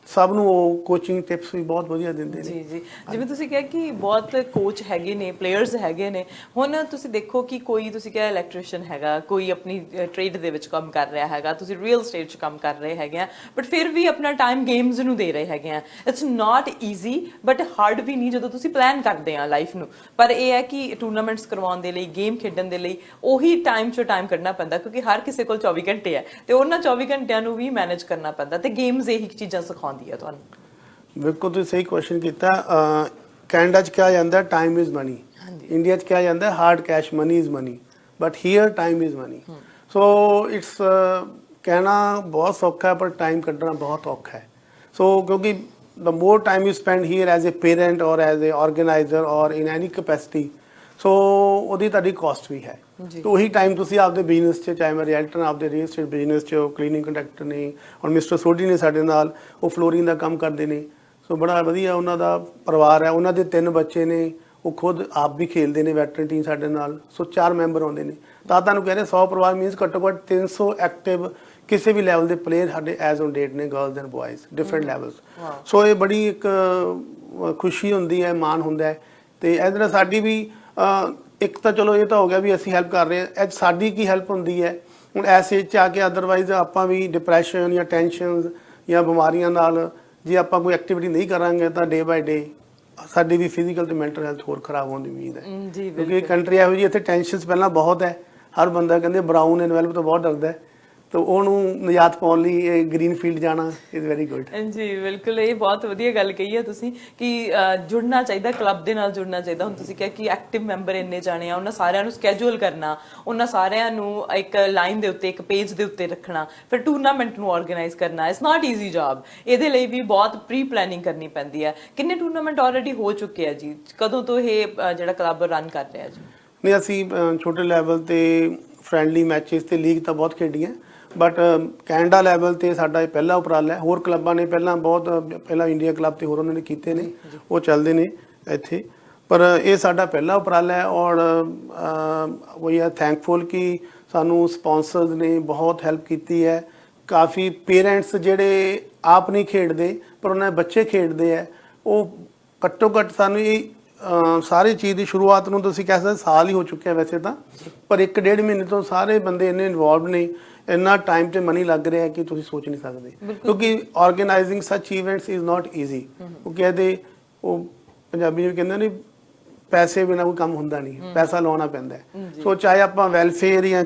ਸਭ ਨੂੰ ਉਹ ਕੋਚਿੰਗ ਟਿਪਸ ਵੀ ਬਹੁਤ ਵਧੀਆ ਦਿੰਦੇ ਨੇ। ਜੀ ਜੀ, ਜਿਵੇਂ ਤੁਸੀਂ ਕਿਹਾ ਕਿ ਬਹੁਤ ਕੋਚ ਹੈਗੇ ਨੇ, ਪਲੇਅਰਸ ਹੈਗੇ ਨੇ। ਹੁਣ ਤੁਸੀਂ ਦੇਖੋ ਕਿ ਕੋਈ, ਤੁਸੀਂ ਕਿਹਾ ਇਲੈਕਟ੍ਰੀਸ਼ੀਅਨ ਹੈਗਾ, ਕੋਈ ਆਪਣੀ ਟ੍ਰੇਡ ਦੇ ਵਿੱਚ ਕੰਮ ਕਰ ਰਿਹਾ ਹੈਗਾ, ਤੁਸੀਂ ਰੀਅਲ ਸਟੇਟ 'ਚ ਕੰਮ ਕਰ ਰਹੇ ਹੈਗੇ ਆ, ਬਟ ਫਿਰ ਵੀ ਆਪਣਾ ਟਾਈਮ ਗੇਮਸ ਨੂੰ ਦੇ ਰਹੇ ਹੈਗੇ ਆ। It's not easy but hard ਵੀ ਨਹੀਂ ਜਦੋਂ ਤੁਸੀਂ ਪਲਾਨ ਕਰਦੇ ਆ ਲਾਈਫ ਨੂੰ। ਪਰ ਇਹ ਹੈ ਕਿ ਟੂਰਨਾਮੈਂਟਸ ਕਰਵਾਉਣ ਦੇ ਲਈ, ਗੇਮ ਖੇਡਣ ਦੇ ਲਈ ਉਹੀ ਟਾਈਮ 'ਚੋਂ ਟਾਈਮ ਕੱਢਣਾ ਪੈਂਦਾ, ਕਿਉਂਕਿ ਹਰ ਕਿਸੇ ਕੋਲ 24 ਘੰਟੇ ਹੈ ਤੇ ਉਹਨਾਂ 24 ਘੰਟਿਆਂ ਨੂੰ ਵੀ ਮੈਨੇਜ ਕਰਨਾ ਪੈਂਦਾ। ਤੇ ਗੇਮਸ ਇਹੀ ਚੀਜ਼ਾਂ ਸਿਖਾਉਂਦੀ ਹੈ ਤੁਹਾਨੂੰ। ਬਿਲਕੁਲ, ਤੁਸੀਂ ਸਹੀ ਕੁਐਸਚਨ ਕੀਤਾ। ਕੈਨੇਡਾ 'ਚ ਕਿਹਾ ਜਾਂਦਾ ਟਾਈਮ ਇਜ਼ ਮਨੀ, ਇੰਡੀਆ 'ਚ ਕਿਹਾ ਜਾਂਦਾ hard cash money is money, but here time is money. So it's ਕਹਿਣਾ ਬਹੁਤ ਸੌਖਾ ਹੈ ਪਰ ਟਾਈਮ ਕੱਢਣਾ ਬਹੁਤ ਔਖਾ ਹੈ। ਸੋ ਕਿਉਂਕਿ the more time you spend here as a parent or as a organizer or in any capacity, ਸੋ ਉਹਦੀ ਤੁਹਾਡੀ ਕਾਸਟ ਵੀ ਹੈ। ਤੇ ਉਹੀ ਟਾਈਮ ਤੁਸੀਂ ਆਪਦੇ ਬਿਜ਼ਨਸ 'ਚ, ਚਾਹੇ ਮੈਂ ਰੀਅਲਟਰ ਆਪਦੇ ਰੀਅਲ ਸਟੇਟ ਬਿਜ਼ਨਸ 'ਚ, ਕਲੀਨਿੰਗ ਕੰਟਰੈਕਟਰ ਨੇ, ਔਰ ਮਿਸਟਰ ਸੋਢੀ ਨੇ ਸਾਡੇ ਨਾਲ, ਉਹ ਫਲੋਰਿੰਗ ਦਾ ਕੰਮ ਕਰਦੇ ਨੇ। ਸੋ ਬੜਾ ਵਧੀਆ ਉਹਨਾਂ ਦਾ ਪਰਿਵਾਰ ਹੈ, ਉਹਨਾਂ ਦੇ 3 ਬੱਚੇ ਨੇ, ਉਹ ਖੁਦ ਆਪ ਵੀ ਖੇਲਦੇ ਨੇ ਵੈਟਰਨ ਟੀਮ ਸਾਡੇ ਨਾਲ। ਸੋ 4 ਮੈਂਬਰ ਆਉਂਦੇ ਨੇ। ਤਾਂ ਤੁਹਾਨੂੰ ਕਹਿ ਰਹੇ 100 ਪਰਿਵਾਰ ਮੀਨਸ ਘੱਟੋ ਘੱਟ 300 ਐਕਟਿਵ ਕਿਸੇ ਵੀ ਲੈਵਲ ਦੇ ਪਲੇਅਰ ਸਾਡੇ ਐਜ਼ ਔਨ ਡੇਟ ਨੇ, girls and boys different levels. So ਇਹ ਬੜੀ ਇੱਕ ਖੁਸ਼ੀ ਹੁੰਦੀ ਹੈ, ਮਾਣ ਹੁੰਦਾ ਹੈ। ਤੇ ਇਹਦੇ ਨਾਲ ਸਾਡੀ ਵੀ ਇੱਕ ਤਾਂ ਚਲੋ ਇਹ ਤਾਂ ਹੋ ਗਿਆ ਵੀ ਅਸੀਂ ਹੈਲਪ ਕਰ ਰਹੇ ਹਾਂ, ਇਹ ਸਾਡੀ ਕੀ ਹੈਲਪ ਹੁੰਦੀ ਹੈ ਹੁਣ ਇਸ ਏਜ 'ਚ ਆ ਕੇ। ਅਦਰਵਾਈਜ਼ ਆਪਾਂ ਵੀ ਡਿਪਰੈਸ਼ਨ ਜਾਂ ਟੈਨਸ਼ਨ ਜਾਂ ਬਿਮਾਰੀਆਂ ਨਾਲ ਜੇ ਆਪਾਂ ਕੋਈ ਐਕਟੀਵਿਟੀ ਨਹੀਂ ਕਰਾਂਗੇ ਤਾਂ ਡੇ ਬਾਈ ਡੇ ਸਾਡੀ ਵੀ ਫਿਜ਼ੀਕਲ ਤੇ ਮੈਂਟਲ ਹੈਲਥ ਹੋਰ ਖਰਾਬ ਹੋਣ ਦੀ ਉਮੀਦ ਹੈ। ਕਿਉਂਕਿ ਕੰਟਰੀ ਇਹੋ ਜਿਹੀ, ਇੱਥੇ ਟੈਨਸ਼ਨਸ ਪਹਿਲਾਂ ਬਹੁਤ ਹੈ। ਹਰ ਬੰਦਾ ਕਹਿੰਦੇ ਬਰਾਊਨ ਐਨਵੈਲਪ ਤੋਂ ਬਹੁਤ ਡਰਦਾ ਹੈ, ਤਾਂ ਉਹਨੂੰ ਨਿਜਾਤ ਪਾਉਣ ਲਈ ਇਹ ਗ੍ਰੀਨ ਫੀਲਡ ਜਾਣਾ ਇਜ਼ ਵੈਰੀ ਗੁੱਡ। ਜੀ ਬਿਲਕੁਲ, ਇਹ ਬਹੁਤ ਵਧੀਆ ਗੱਲ ਕਹੀ ਹੈ ਤੁਸੀਂ ਕਿ ਜੁੜਨਾ ਚਾਹੀਦਾ, ਕਲੱਬ ਦੇ ਨਾਲ ਜੁੜਨਾ ਚਾਹੀਦਾ। ਹੁਣ ਤੁਸੀਂ ਕਿਹਾ ਕਿ ਐਕਟਿਵ ਮੈਂਬਰ ਇੰਨੇ ਜਾਣੇ ਆ, ਉਹਨਾਂ ਸਾਰਿਆਂ ਨੂੰ ਸਕੈਜੂਅਲ ਕਰਨਾ, ਉਹਨਾਂ ਸਾਰਿਆਂ ਨੂੰ ਇੱਕ ਲਾਈਨ ਦੇ ਉੱਤੇ, ਇੱਕ ਪੇਜ ਦੇ ਉੱਤੇ ਰੱਖਣਾ, ਫਿਰ ਟੂਰਨਾਮੈਂਟ ਨੂੰ ਆਰਗੇਨਾਈਜ਼ ਕਰਨਾ, ਇਟਸ ਨਾਟ ਈਜ਼ੀ ਜੌਬ। ਇਹਦੇ ਲਈ ਵੀ ਬਹੁਤ ਪ੍ਰੀ ਪਲੈਨਿੰਗ ਕਰਨੀ ਪੈਂਦੀ ਹੈ। ਕਿੰਨੇ ਟੂਰਨਾਮੈਂਟ ਆਲਰੇਡੀ ਹੋ ਚੁੱਕੇ ਆ ਜੀ? ਕਦੋਂ ਤੋਂ ਇਹ ਜਿਹੜਾ ਕਲੱਬ ਰਨ ਕਰ ਰਿਹਾ ਜੀ? ਨਹੀਂ, ਅਸੀਂ ਛੋਟੇ ਲੈਵਲ ਤੇ ਫਰੈਂਡਲੀ ਮੈਚਿਸ ਤੇ ਲੀਗ ਤਾਂ ਬਹੁਤ ਖੇਡੀਆਂ, ਬਟ ਕੈਨੇਡਾ ਲੈਵਲ ਤੇ ਸਾਡਾ ਇਹ ਪਹਿਲਾ ਉਪਰਾਲਾ ਹੈ। ਹੋਰ ਕਲੱਬਾਂ ਨੇ ਪਹਿਲਾਂ ਇੰਡੀਆ ਕਲੱਬ ਤੇ ਹੋਰ ਉਹਨਾਂ ਨੇ ਕੀਤੇ ਨੇ, ਉਹ ਚੱਲਦੇ ਨੇ ਇੱਥੇ, ਪਰ ਇਹ ਸਾਡਾ ਪਹਿਲਾ ਉਪਰਾਲਾ ਹੈ। ਔਰ ਵੀ ਆਰ ਥੈਂਕਫੁਲ ਕਿ ਸਾਨੂੰ ਸਪਾਂਸਰਸ ਨੇ ਬਹੁਤ ਹੈਲਪ ਕੀਤੀ ਹੈ। ਕਾਫੀ ਪੇਰੈਂਟਸ ਜਿਹੜੇ ਆਪ ਨਹੀਂ ਖੇਡਦੇ ਪਰ ਉਹਨਾਂ ਦੇ ਬੱਚੇ ਖੇਡਦੇ ਹੈ, ਉਹ ਘੱਟੋ ਘੱਟ ਸਾਨੂੰ ਇਹ ਸਾਰੀ ਚੀਜ਼ ਦੀ ਸ਼ੁਰੂਆਤ ਨੂੰ ਤੁਸੀਂ ਕਹਿ ਸਕਦੇ ਸਾਲ ਹੀ ਹੋ ਚੁੱਕਿਆ ਵੈਸੇ ਤਾਂ, ਪਰ 1-1.5 ਮਹੀਨੇ ਤੋਂ ਸਾਰੇ ਬੰਦੇ ਇੰਨੇ ਇਨਵੋਲਵ ਨੇ, ਇੰਨਾ ਟਾਈਮ ਤੇ ਮਨੀ ਲੱਗ ਰਿਹਾ ਕਿ ਤੁਸੀਂ ਸੋਚ ਨਹੀਂ ਸਕਦੇ। ਕਿਉਂਕਿ ਆਰਗੇਨਾਈਜ਼ਿੰਗ ਸੱਚ ਇਵੈਂਟਸ ਇਜ਼ ਨਾਟ ਈਜ਼ੀ। ਉਹ ਕਹਿੰਦੇ, ਉਹ ਪੰਜਾਬੀ ਵਿੱਚ ਕਹਿੰਦੇ ਨੇ ਪੈਸੇ ਬਿਨਾਂ ਕੋਈ ਕੰਮ ਹੁੰਦਾ ਨਹੀਂ, ਪੈਸਾ ਲਾਉਣਾ ਪੈਂਦਾ ਹੈ। ਸੋ ਚਾਹੇ ਆਪਾਂ ਵੈਲਫੇਅਰ ਜਾਂ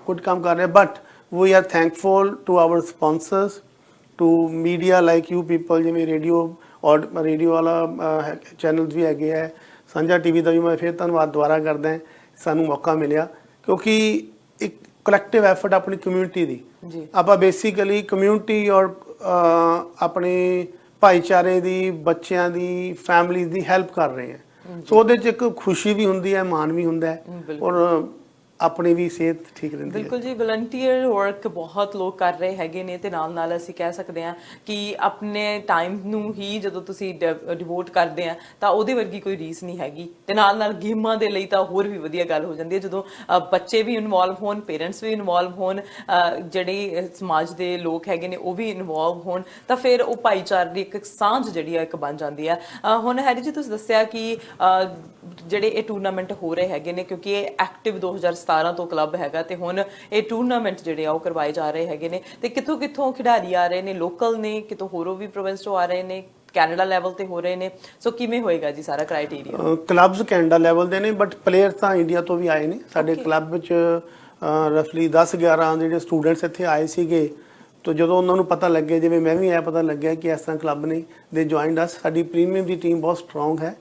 ਕੁਝ ਕੰਮ ਕਰ ਰਹੇ, but we are thankful to our sponsors, to media like you people, ਜਿਵੇਂ ਰੇਡੀਓ ਵਾਲਾ ਚੈਨਲਸ ਵੀ ਹੈਗੇ ਹੈ, ਸਾਂਝਾ ਟੀਵੀ ਦਾ ਵੀ ਮੈਂ ਫਿਰ ਧੰਨਵਾਦ ਦੁਬਾਰਾ ਕਰਦਾ, ਸਾਨੂੰ ਮੌਕਾ ਮਿਲਿਆ। ਕਿਉਂਕਿ ਇੱਕ ਕਲੈਕਟਿਵ ਐਫਰਟ ਆਪਣੀ ਕਮਿਊਨਿਟੀ ਦੀ, ਆਪਾਂ ਬੇਸਿਕਲੀ ਕਮਿਊਨਿਟੀ ਔਰ ਆਪਣੇ ਭਾਈਚਾਰੇ ਦੀ, ਬੱਚਿਆਂ ਦੀ, ਫੈਮਲੀਜ਼ ਦੀ ਹੈਲਪ ਕਰ ਰਹੇ ਹਾਂ। ਸੋ ਉਹਦੇ 'ਚ ਇੱਕ ਖੁਸ਼ੀ ਵੀ ਹੁੰਦੀ ਹੈ, ਮਾਣ ਵੀ ਹੁੰਦਾ ਹੈ, ਔਰ ਆਪਣੀ ਵੀ ਸਿਹਤ ਠੀਕ ਰਹਿੰਦੀ ਹੈ। ਬਿਲਕੁਲ ਜੀ, ਵਲੰਟੀਅਰ ਵਰਕ ਬਹੁਤ ਲੋਕ ਕਰ ਰਹੇ ਹੈਗੇ ਨੇ, ਤੇ ਨਾਲ ਅਸੀਂ ਕਹਿ ਸਕਦੇ ਹਾਂ ਕਿ ਆਪਣੇ ਟਾਈਮ ਨੂੰ ਹੀ ਜਦੋਂ ਤੁਸੀਂ ਡਿਵੋਟ ਕਰਦੇ ਆ ਤਾਂ ਉਹਦੇ ਵਰਗੀ ਕੋਈ ਰੀਸ ਨਹੀਂ ਹੈਗੀ। ਤੇ ਨਾਲ ਗੇਮਾਂ ਦੇ ਲਈ ਤਾਂ ਹੋਰ ਵੀ ਵਧੀਆ ਗੱਲ ਹੋ ਜਾਂਦੀ ਹੈ, ਜਦੋਂ ਬੱਚੇ ਵੀ ਇਨਵੋਲਵ ਹੋਣ, ਪੇਰੈਂਟਸ ਵੀ ਇਨਵੋਲਵ ਹੋਣ, ਜਿਹੜੇ ਸਮਾਜ ਦੇ ਲੋਕ ਹੈਗੇ ਨੇ ਉਹ ਵੀ ਇਨਵੋਲਵ ਹੋਣ, ਤਾਂ ਫਿਰ ਉਹ ਭਾਈਚਾਰੇ ਦੀ ਇੱਕ ਸਾਂਝ ਜਿਹੜੀ ਆ ਇੱਕ ਬਣ ਜਾਂਦੀ ਹੈ। ਹੁਣ ਹੈਰੀ ਜੀ, ਤੁਸੀਂ ਦੱਸਿਆ ਕਿ ਜਿਹੜੇ ਇਹ ਟੂਰਨਾਮੈਂਟ ਹੋ ਰਹੇ ਹੈਗੇ ਨੇ, ਕਿਉਂਕਿ ਇਹ ਐਕਟਿਵ 2017 ਤੋਂ ਕਲੱਬ ਹੈਗਾ, ਤੇ ਹੁਣ ਇਹ ਟੂਰਨਾਮੈਂਟ ਜਿਹੜੇ ਆ ਉਹ ਕਰਵਾਏ ਜਾ ਰਹੇ ਹੈਗੇ ਨੇ, ਤੇ ਕਿੱਥੋਂ ਖਿਡਾਰੀ ਆ ਰਹੇ ਨੇ, ਲੋਕਲ ਨੇ, ਕਿਤੋਂ ਹੋਰੋਂ ਵੀ ਪ੍ਰੋਵਿੰਸ ਤੋਂ ਆ ਰਹੇ ਨੇ, ਕੈਨੇਡਾ ਲੈਵਲ ਤੇ ਹੋ ਰਹੇ ਨੇ। ਸੋ ਕਿਵੇਂ ਹੋਏਗਾ ਜੀ ਸਾਰਾ ਕ੍ਰਾਈਟੇਰੀਆ? ਕਲੱਬਸ ਕੈਨੇਡਾ ਲੈਵਲ ਦੇ ਨੇ, ਬਟ ਪਲੇਅਰ ਤਾਂ ਇੰਡੀਆ ਤੋਂ ਵੀ ਆਏ ਨੇ। ਸਾਡੇ ਕਲੱਬ ਵਿੱਚ ਰਫਲੀ 10-11 ਜਿਹੜੇ ਸਟੂਡੈਂਟਸ ਇੱਥੇ ਆਏ ਸੀਗੇ, ਤਾਂ ਜਦੋਂ ਉਹਨਾਂ ਨੂੰ ਪਤਾ ਲੱਗਿਆ, ਜਿਵੇਂ ਮੈਂ ਵੀ ਆਇਆ, ਪਤਾ ਲੱਗਿਆ ਕਿ ਇਸ ਤਰ੍ਹਾਂ ਕਲੱਬ ਨੇ, ਦੇ ਜੁਆਇਨਡ ਅਸ। ਸਾਡੀ ਪ੍ਰੀਮੀਅਮ ਦੀ ਟੀਮ ਬਹੁਤ ਸਟਰੋਂਗ ਹੈ,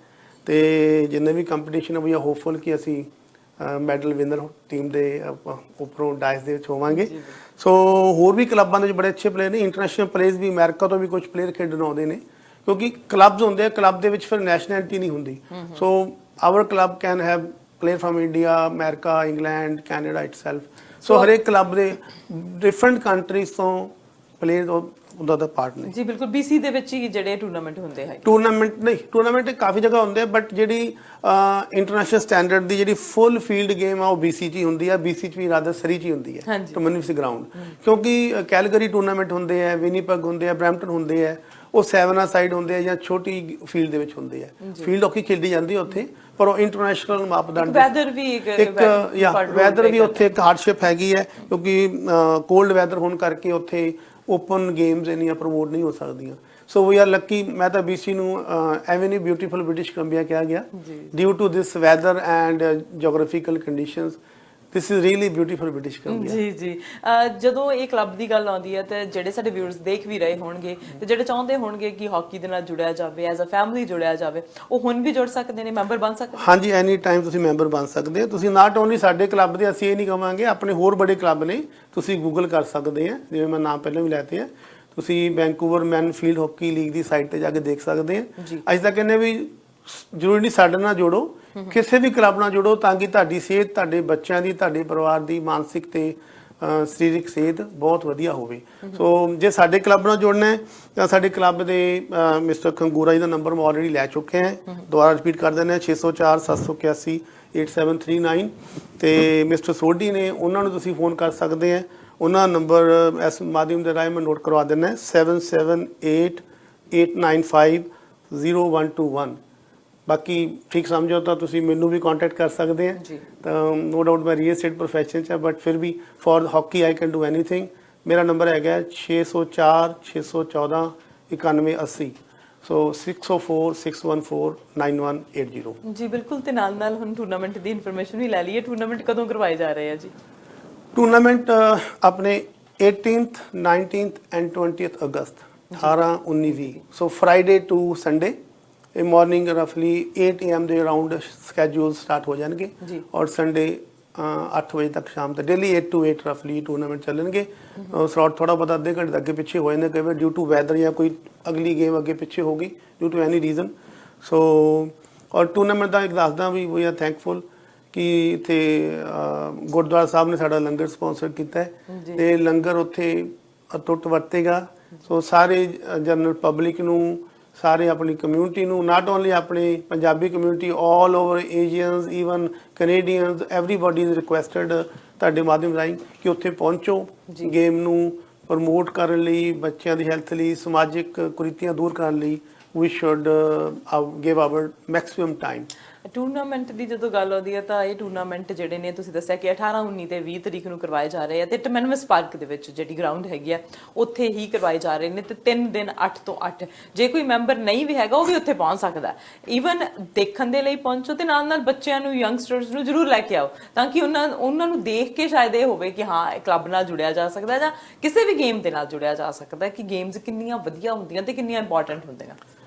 ਤੇ ਜਿੰਨੇ ਵੀ ਕੰਪੀਟੀਸ਼ਨ ਹੈ ਵੀ ਆਰ ਹੋਪਫੁਲ ਕਿ ਅਸੀਂ ਮੈਡਲ ਵਿਨਰ ਟੀਮ ਦੇ ਉੱਪਰੋਂ ਡਾਇਸ ਦੇ ਵਿੱਚ ਹੋਵਾਂਗੇ। ਸੋ ਹੋਰ ਵੀ ਕਲੱਬਾਂ ਦੇ ਵਿੱਚ ਬੜੇ ਅੱਛੇ ਪਲੇਅਰ ਨੇ, ਇੰਟਰਨੈਸ਼ਨਲ ਪਲੇਅਰਸ ਵੀ, ਅਮਰੀਕਾ ਤੋਂ ਵੀ ਕੁਝ ਪਲੇਅਰ ਖੇਡਣ ਆਉਂਦੇ ਨੇ, ਕਿਉਂਕਿ ਕਲੱਬਸ ਹੁੰਦੇ ਆ, ਕਲੱਬ ਦੇ ਵਿੱਚ ਫਿਰ ਨੈਸ਼ਨੈਲਿਟੀ ਨਹੀਂ ਹੁੰਦੀ। So our club can have player from India, America, England, Canada itself. So ਹਰੇਕ ਕਲੱਬ ਦੇ ਡਿਫਰੈਂਟ ਕੰਟਰੀਜ਼ ਤੋਂ ਪਲੇਅਰ ਉਹਦਾ ਦਾ ਪਾਰਟ ਨੇ ਜੀ। ਬਿਲਕੁਲ, BC ਦੇ ਵਿੱਚ ਹੀ ਜਿਹੜੇ ਟੂਰਨਾਮੈਂਟ ਹੁੰਦੇ ਹੈ? ਟੂਰਨਾਮੈਂਟ ਕਾਫੀ ਜਗ੍ਹਾ ਹੁੰਦੇ ਆ, ਬਟ ਜਿਹੜੀ ਇੰਟਰਨੈਸ਼ਨਲ ਸਟੈਂਡਰਡ ਦੀ ਜਿਹੜੀ ਫੁੱਲ ਫੀਲਡ ਗੇਮ ਆ ਉਹ BC 'ਚ ਹੀ ਹੁੰਦੀ ਆ। BC 'ਚ ਵੀ ਰਾਦਰ ਸਰੀ 'ਚ ਹੀ ਹੁੰਦੀ ਹੈ, ਟਮਨਿਸ ਗਰਾਊਂਡ। ਕਿਉਂਕਿ ਕੈਲਗਰੀ ਟੂਰਨਾਮੈਂਟ ਹੁੰਦੇ ਆ, ਵਿਨੀਪੈਗ ਹੁੰਦੇ ਆ, ਬਰੈਂਪਟਨ ਹੁੰਦੇ ਆ, ਉਹ 7 ਸਾਈਡ ਹੁੰਦੇ ਆ ਜਾਂ ਛੋਟੀ ਫੀਲਡ ਦੇ ਵਿੱਚ ਹੁੰਦੇ ਆ। ਫੀਲਡ ਔਖੀ ਖੇਡੀ ਜਾਂਦੀ ਹੈ ਉੱਥੇ, ਪਰ ਉਹ ਇੰਟਰਨੈਸ਼ਨਲ ਮਾਪਦੰਡ, ਵੈਦਰ ਵੀ ਉੱਥੇ ਇੱਕ ਹਾਰਡਸ਼ਿਪ ਹੈਗੀ ਹੈ, ਕਿਉਂਕਿ ਕੋਲਡ ਵੈਦਰ ਹੋਣ ਕਰਕੇ ਉੱਥੇ ਓਪਨ ਗੇਮਸ ਇੰਨੀਆਂ ਪ੍ਰਮੋਟ ਨਹੀਂ ਹੋ ਸਕਦੀਆਂ। ਸੋ ਵੀ ਆਰ ਲੱਕੀ। ਮੈਂ ਤਾਂ BC ਨੂੰ ਐਵੇਂ ਨਹੀਂ ਬਿਊਟੀਫੁਲ ਬ੍ਰਿਟਿਸ਼ ਕੋਲੰਬੀਆ ਕਿਹਾ ਗਿਆ, due to this weather and geographical conditions. This is really beautiful British Columbia. ਜੀ ਜੀ ਜਦੋਂ ਇਹ ਕਲੱਬ ਦੀ ਗੱਲ ਆਉਂਦੀ ਹੈ ਤੇ ਜਿਹੜੇ ਸਾਡੇ ਵਿਊਅਰਸ ਦੇਖ ਵੀ ਰਹੇ ਹੋਣਗੇ ਤੇ ਜਿਹੜੇ ਚਾਹੁੰਦੇ ਹੋਣਗੇ ਕਿ ਹਾਕੀ ਦੇ ਨਾਲ ਜੁੜਿਆ ਜਾਵੇ, ਐਜ਼ ਅ ਫੈਮਿਲੀ ਜੁੜਿਆ ਜਾਵੇ, ਉਹ ਹੁਣ ਵੀ ਜੁੜ ਸਕਦੇ ਨੇ, ਮੈਂਬਰ ਬਣ ਸਕਦੇ? ਹਾਂਜੀ, ਐਨੀ ਟਾਈਮ ਤੁਸੀਂ ਮੈਂਬਰ ਬਣ ਸਕਦੇ ਹੋ। ਤੁਸੀਂ ਨਾਟ ਓਨਲੀ ਸਾਡੇ ਕਲੱਬ ਦੇ, ਅਸੀਂ ਇਹ ਨਹੀਂ ਕਹਾਂਗੇ, ਆਪਣੇ ਹੋਰ ਬੜੇ ਕਲੱਬ ਨੇ, ਤੁਸੀਂ ਗੂਗਲ ਕਰ ਸਕਦੇ ਆ, ਜਿਵੇਂ ਮੈਂ ਨਾਮ ਪਹਿਲਾਂ ਵੀ ਲੈਤੇ ਆ। ਤੁਸੀਂ ਵੈਂਕੂਵਰ ਮੈਨ ਫੀਲਡ ਹਾਕੀ ਲੀਗ ਦੀ ਸਾਈਟ ਤੇ ਜਾ ਕੇ ਦੇਖ ਸਕਦੇ ਆ। ਅੱਜ ਤੱਕ ਕਹਿੰਦੇ ਵੀ ਜ਼ਰੂਰੀ ਨਹੀਂ ਸਾਡੇ ਨਾਲ ਜੋੜੋ, ਕਿਸੇ ਵੀ ਕਲੱਬ ਨਾਲ ਜੁੜੋ ਤਾਂ ਕਿ ਤੁਹਾਡੀ ਸਿਹਤ, ਤੁਹਾਡੇ ਬੱਚਿਆਂ ਦੀ, ਤੁਹਾਡੇ ਪਰਿਵਾਰ ਦੀ ਮਾਨਸਿਕ ਤੇ ਸਰੀਰਕ ਸਿਹਤ ਬਹੁਤ ਵਧੀਆ ਹੋਵੇ। ਸੋ ਜੇ ਸਾਡੇ ਕਲੱਬ ਨਾਲ ਜੁੜਨਾ ਹੈ ਤਾਂ ਸਾਡੇ ਕਲੱਬ ਦੇ ਮਿਸਟਰ ਖੰਗੂਰਾ ਜੀ ਦਾ ਨੰਬਰ ਮੈਂ ਆਲਰੇਡੀ ਲੈ ਚੁੱਕੇ ਹਾਂ, ਦੁਬਾਰਾ ਰਿਪੀਟ ਕਰ ਦਿੰਦੇ ਹਾਂ, 604 781 8739 ਤੇ ਮਿਸਟਰ ਸੋਢੀ ਨੇ, ਉਹਨਾਂ ਨੂੰ ਤੁਸੀਂ ਫੋਨ ਕਰ ਸਕਦੇ ਆ। ਉਹਨਾਂ ਦਾ ਨੰਬਰ ਇਸ ਮਾਧਿਅਮ ਦੇ ਰਾਹੀਂ ਮੈਂ ਨੋਟ ਕਰਵਾ ਦਿੰਦਾ, 7788950121। ਬਾਕੀ ਠੀਕ ਸਮਝੋ ਤਾਂ ਤੁਸੀਂ ਮੈਨੂੰ ਵੀ ਕੰਟੈਕਟ ਕਰ ਸਕਦੇ ਆ। ਤਾਂ ਨੋ ਡਾਊਟ ਮੈਂ ਰੀਅਲ ਸਟੇਟ ਪ੍ਰੋਫੈਸ਼ਨ 'ਚ, ਬਟ ਫਿਰ ਵੀ for hockey I can do anything. ਮੇਰਾ ਨੰਬਰ ਹੈਗਾ 604 614 9180। ਸੋ 604 614 9180। ਜੀ ਬਿਲਕੁਲ। ਤੇ ਨਾਲ ਨਾਲ ਹੁਣ ਟੂਰਨਾਮੈਂਟ ਦੀ ਇਨਫੋਰਮੇਸ਼ਨ ਵੀ ਲੈ ਲਈਏ। ਟੂਰਨਾਮੈਂਟ ਕਦੋਂ ਕਰਵਾਏ ਜਾ ਰਹੇ ਆ ਜੀ? ਟੂਰਨਾਮੈਂਟ ਆਪਣੇ 18th 19th ਐਂਡ 20th ਅਗਸਤ 18 19 20। ਸੋ ਫਰਾਈਡੇ ਟੂ ਸੰਡੇ ਇਹ ਮਾਰਨਿੰਗ ਰਫਲੀ 8 AM ਦੇ ਅਰਾਊਂਡ ਸਕੈਜੂਲ ਸਟਾਰਟ ਹੋ ਜਾਣਗੇ ਔਰ ਸੰਡੇ 8 ਵਜੇ ਤੱਕ ਸ਼ਾਮ ਤੱਕ ਡੇਲੀ 8 to 8 ਰਫਲੀ ਟੂਰਨਾਮੈਂਟ ਚੱਲਣਗੇ। ਸਲੌਟ ਥੋੜਾ ਬਹੁਤਾ ਅੱਧੇ ਘੰਟੇ ਅੱਗੇ ਪਿੱਛੇ ਹੋ ਜਾਂਦੇ ਕਈ ਵਾਰ ਡਿਊ ਟੂ ਵੈਦਰ ਜਾਂ ਕੋਈ ਅਗਲੀ ਗੇਮ ਅੱਗੇ ਪਿੱਛੇ ਹੋ ਗਈ ਡਿਊ ਟੂ ਐਨੀ ਰੀਜ਼ਨ। ਸੋ ਔਰ ਟੂਰਨਾਮੈਂਟ ਦਾ ਇੱਕ ਦੱਸਦਾ ਵੀ ਵੀ ਆਰ ਥੈਂਕਫੁਲ ਕਿ ਇੱਥੇ ਗੁਰਦੁਆਰਾ ਸਾਹਿਬ ਨੇ ਸਾਡਾ ਲੰਗਰ ਸਪਾਂਸਰ ਕੀਤਾ ਹੈ ਤੇ ਲੰਗਰ ਉੱਥੇ ਅਟੁੱਟ ਵਰਤੇਗਾ। ਸੋ ਸਾਰੇ ਜਨਰਲ ਪਬਲਿਕ ਨੂੰ, ਸਾਰੇ ਆਪਣੀ ਕਮਿਊਨਿਟੀ ਨੂੰ, ਨਾਟ ਓਨਲੀ ਆਪਣੀ Punjabi community, all over Asians, even Canadians, everybody is requested ਤੁਹਾਡੇ ਮਾਧਿਅਮ ਰਾਹੀਂ ਕਿ ਉੱਥੇ ਪਹੁੰਚੋ, ਗੇਮ ਨੂੰ ਪ੍ਰਮੋਟ ਕਰਨ ਲਈ, ਬੱਚਿਆਂ ਦੀ ਹੈਲਥ ਲਈ, ਸਮਾਜਿਕ ਕੁਰੀਤੀਆਂ ਦੂਰ ਕਰਨ ਲਈ we should give our maximum time. Tournament ਦੀ ਜਦੋਂ ਗੱਲ ਆਉਂਦੀ ਹੈ ਤਾਂ ਇਹ ਟੂਰਨਾਮੈਂਟ ਜਿਹੜੇ ਨੇ ਤੁਸੀਂ ਦੱਸਿਆ ਕਿ 18 19 ਤੇ 20 ਤਰੀਕ ਨੂੰ ਕਰਵਾਏ ਜਾ ਰਹੇ ਆ ਤੇ ਟਮੈਨਮਸ ਪਾਰਕ ਦੇ ਵਿੱਚ ਜਿਹੜੀ ਗਰਾਊਂਡ ਹੈਗੀ ਆ ਉੱਥੇ ਹੀ ਕਰਵਾਏ ਜਾ ਰਹੇ ਨੇ ਤੇ 3 ਦਿਨ 8 ਤੋਂ 8। ਜੇ ਕੋਈ ਮੈਂਬਰ ਨਹੀਂ ਵੀ ਹੈਗਾ ਉਹ ਵੀ ਉੱਥੇ ਪਹੁੰਚ ਸਕਦਾ। ਈਵਨ ਦੇਖਣ ਦੇ ਲਈ ਪਹੁੰਚੋ ਤੇ ਨਾਲ ਨਾਲ ਬੱਚਿਆਂ ਨੂੰ, ਯੰਗਸਟਰਸ ਨੂੰ ਜ਼ਰੂਰ ਲੈ ਕੇ ਆਓ ਤਾਂ ਕਿ ਉਹਨਾਂ ਨੂੰ ਦੇਖ ਕੇ ਸ਼ਾਇਦ ਇਹ ਹੋਵੇ ਕਿ ਹਾਂ ਕਲੱਬ ਨਾਲ ਜੁੜਿਆ ਜਾ ਸਕਦਾ ਜਾਂ ਕਿਸੇ ਵੀ ਗੇਮ ਦੇ ਨਾਲ ਜੁੜਿਆ ਜਾ ਸਕਦਾ ਕਿ ਗੇਮਸ ਕਿੰਨੀਆਂ ਵਧੀਆ ਹੁੰਦੀਆਂ ਤੇ ਕਿੰਨੀਆਂ ਇੰਪੋਰਟੈਂਟ ਹੁੰਦੀਆਂ।